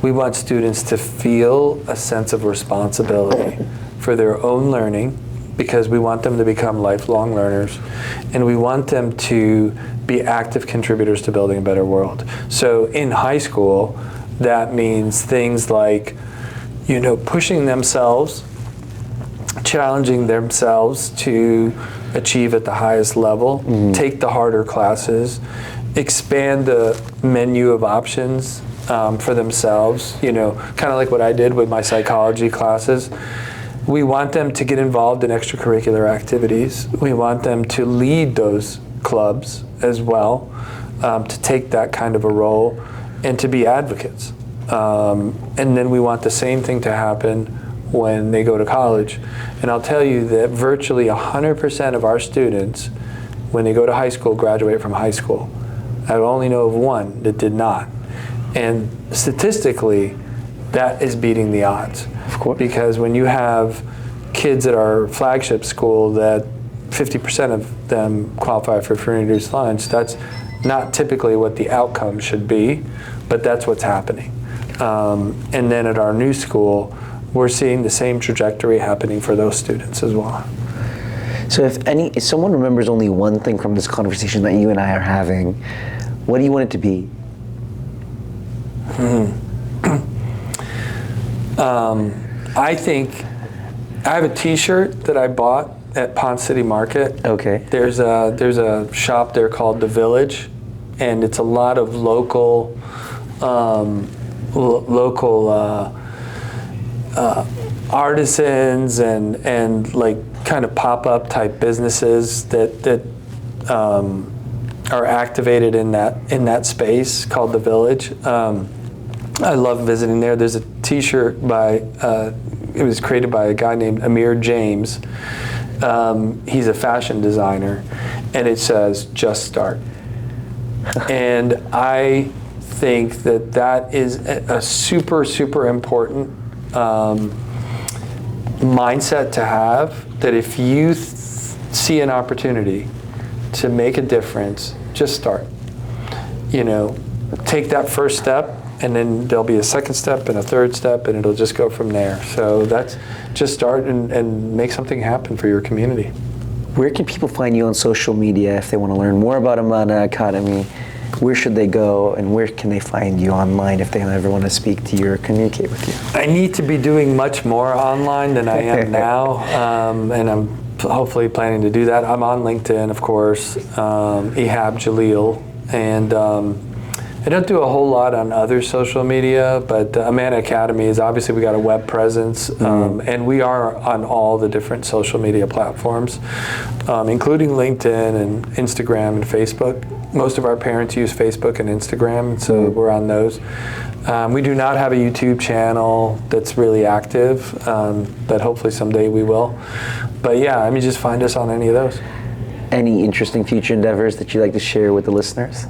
[SPEAKER 2] We want students to feel a sense of responsibility for their own learning, because we want them to become lifelong learners, and we want them to be active contributors to building a better world. So in high school, that means things like, pushing themselves, challenging themselves to achieve at the highest level, take the harder classes, expand the menu of options for themselves, kind of like what I did with my psychology classes. We want them to get involved in extracurricular activities. We want them to lead those clubs as well, to take that kind of a role and to be advocates. And then we want the same thing to happen when they go to college. And I'll tell you that virtually 100% of our students, when they go to high school, graduate from high school. I only know of one that did not. And statistically, that is beating the odds.
[SPEAKER 3] Of course.
[SPEAKER 2] Because when you have kids at our flagship school that 50% of them qualify for free and reduced lunch, that's not typically what the outcome should be, but that's what's happening. And then at our new school, we're seeing the same trajectory happening for those students as well.
[SPEAKER 3] So if someone remembers only one thing from this conversation that you and I are having, what do you want it to be?
[SPEAKER 2] I think I have a T-shirt that I bought at Pond City Market.
[SPEAKER 3] Okay.
[SPEAKER 2] There's a shop there called The Village, and it's a lot of local artisans and like kind of pop-up type businesses that are activated in that space called the Village. I love visiting there. There's a T-shirt by it was created by a guy named Amir James. He's a fashion designer, and it says "Just Start." And I think that is a super important mindset to have, that if you see an opportunity to make a difference, just start. You know, take that first step, and then there'll be a second step and a third step, and it'll just go from there. So that's just start and make something happen for your community.
[SPEAKER 3] Where can people find you on social media if they want to learn more about Amana Academy? Where should they go, and where can they find you online if they ever want to speak to you or communicate with you?
[SPEAKER 2] I need to be doing much more online than I am now, and I'm hopefully planning to do that. I'm on LinkedIn, of course, Ehab Jalil, and I don't do a whole lot on other social media, but Amana Academy is obviously, we got a web presence, and we are on all the different social media platforms, including LinkedIn and Instagram and Facebook. Most of our parents use Facebook and Instagram, so we're on those. We do not have a YouTube channel that's really active, but hopefully someday we will. But yeah, I mean, just find us on any of those.
[SPEAKER 3] Any interesting future endeavors that you'd like to share with the listeners?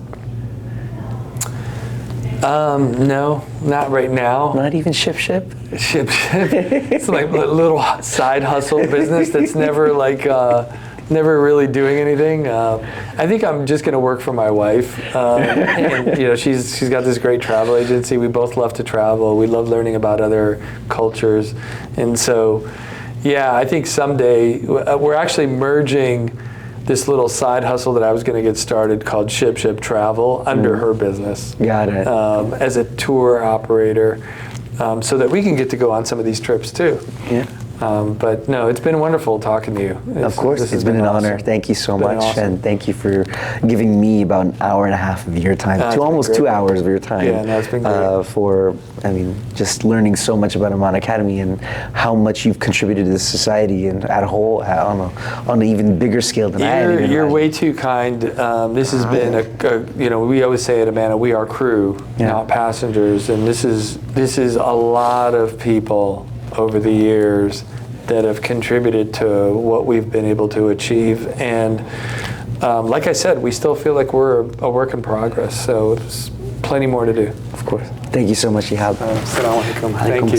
[SPEAKER 2] No, not right now.
[SPEAKER 3] Not even Ship?
[SPEAKER 2] Ship. It's like a little side hustle business that's never like, never really doing anything. I think I'm just going to work for my wife. And, you know, she's got this great travel agency. We both love to travel. We love learning about other cultures. And so, yeah, I think someday we're actually merging this little side hustle that I was going to get started called Ship Travel under her business.
[SPEAKER 3] Got it.
[SPEAKER 2] As a tour operator, so that we can get to go on some of these trips too.
[SPEAKER 3] Yeah.
[SPEAKER 2] But no, it's been wonderful talking to you.
[SPEAKER 3] Of course, it's been an honor. Thank you so much, and thank you for giving me about an hour and a half of your time, almost 2 hours of your time.
[SPEAKER 2] Yeah, no, it's been great.
[SPEAKER 3] For, I mean, just learning so much about Amana Academy and how much you've contributed to the society and at a whole, on an even bigger scale than I had even
[SPEAKER 2] You're
[SPEAKER 3] imagined.
[SPEAKER 2] way too kind. This has been you know, we always say at Amana, we are crew, not passengers, and this is a lot of people over the years that have contributed to what we've been able to achieve. And like I said, we still feel like we're a work in progress, so there's plenty more to do.
[SPEAKER 3] Of course. Thank you so much, Ehab.
[SPEAKER 2] Assalamu alaikum. Thank you.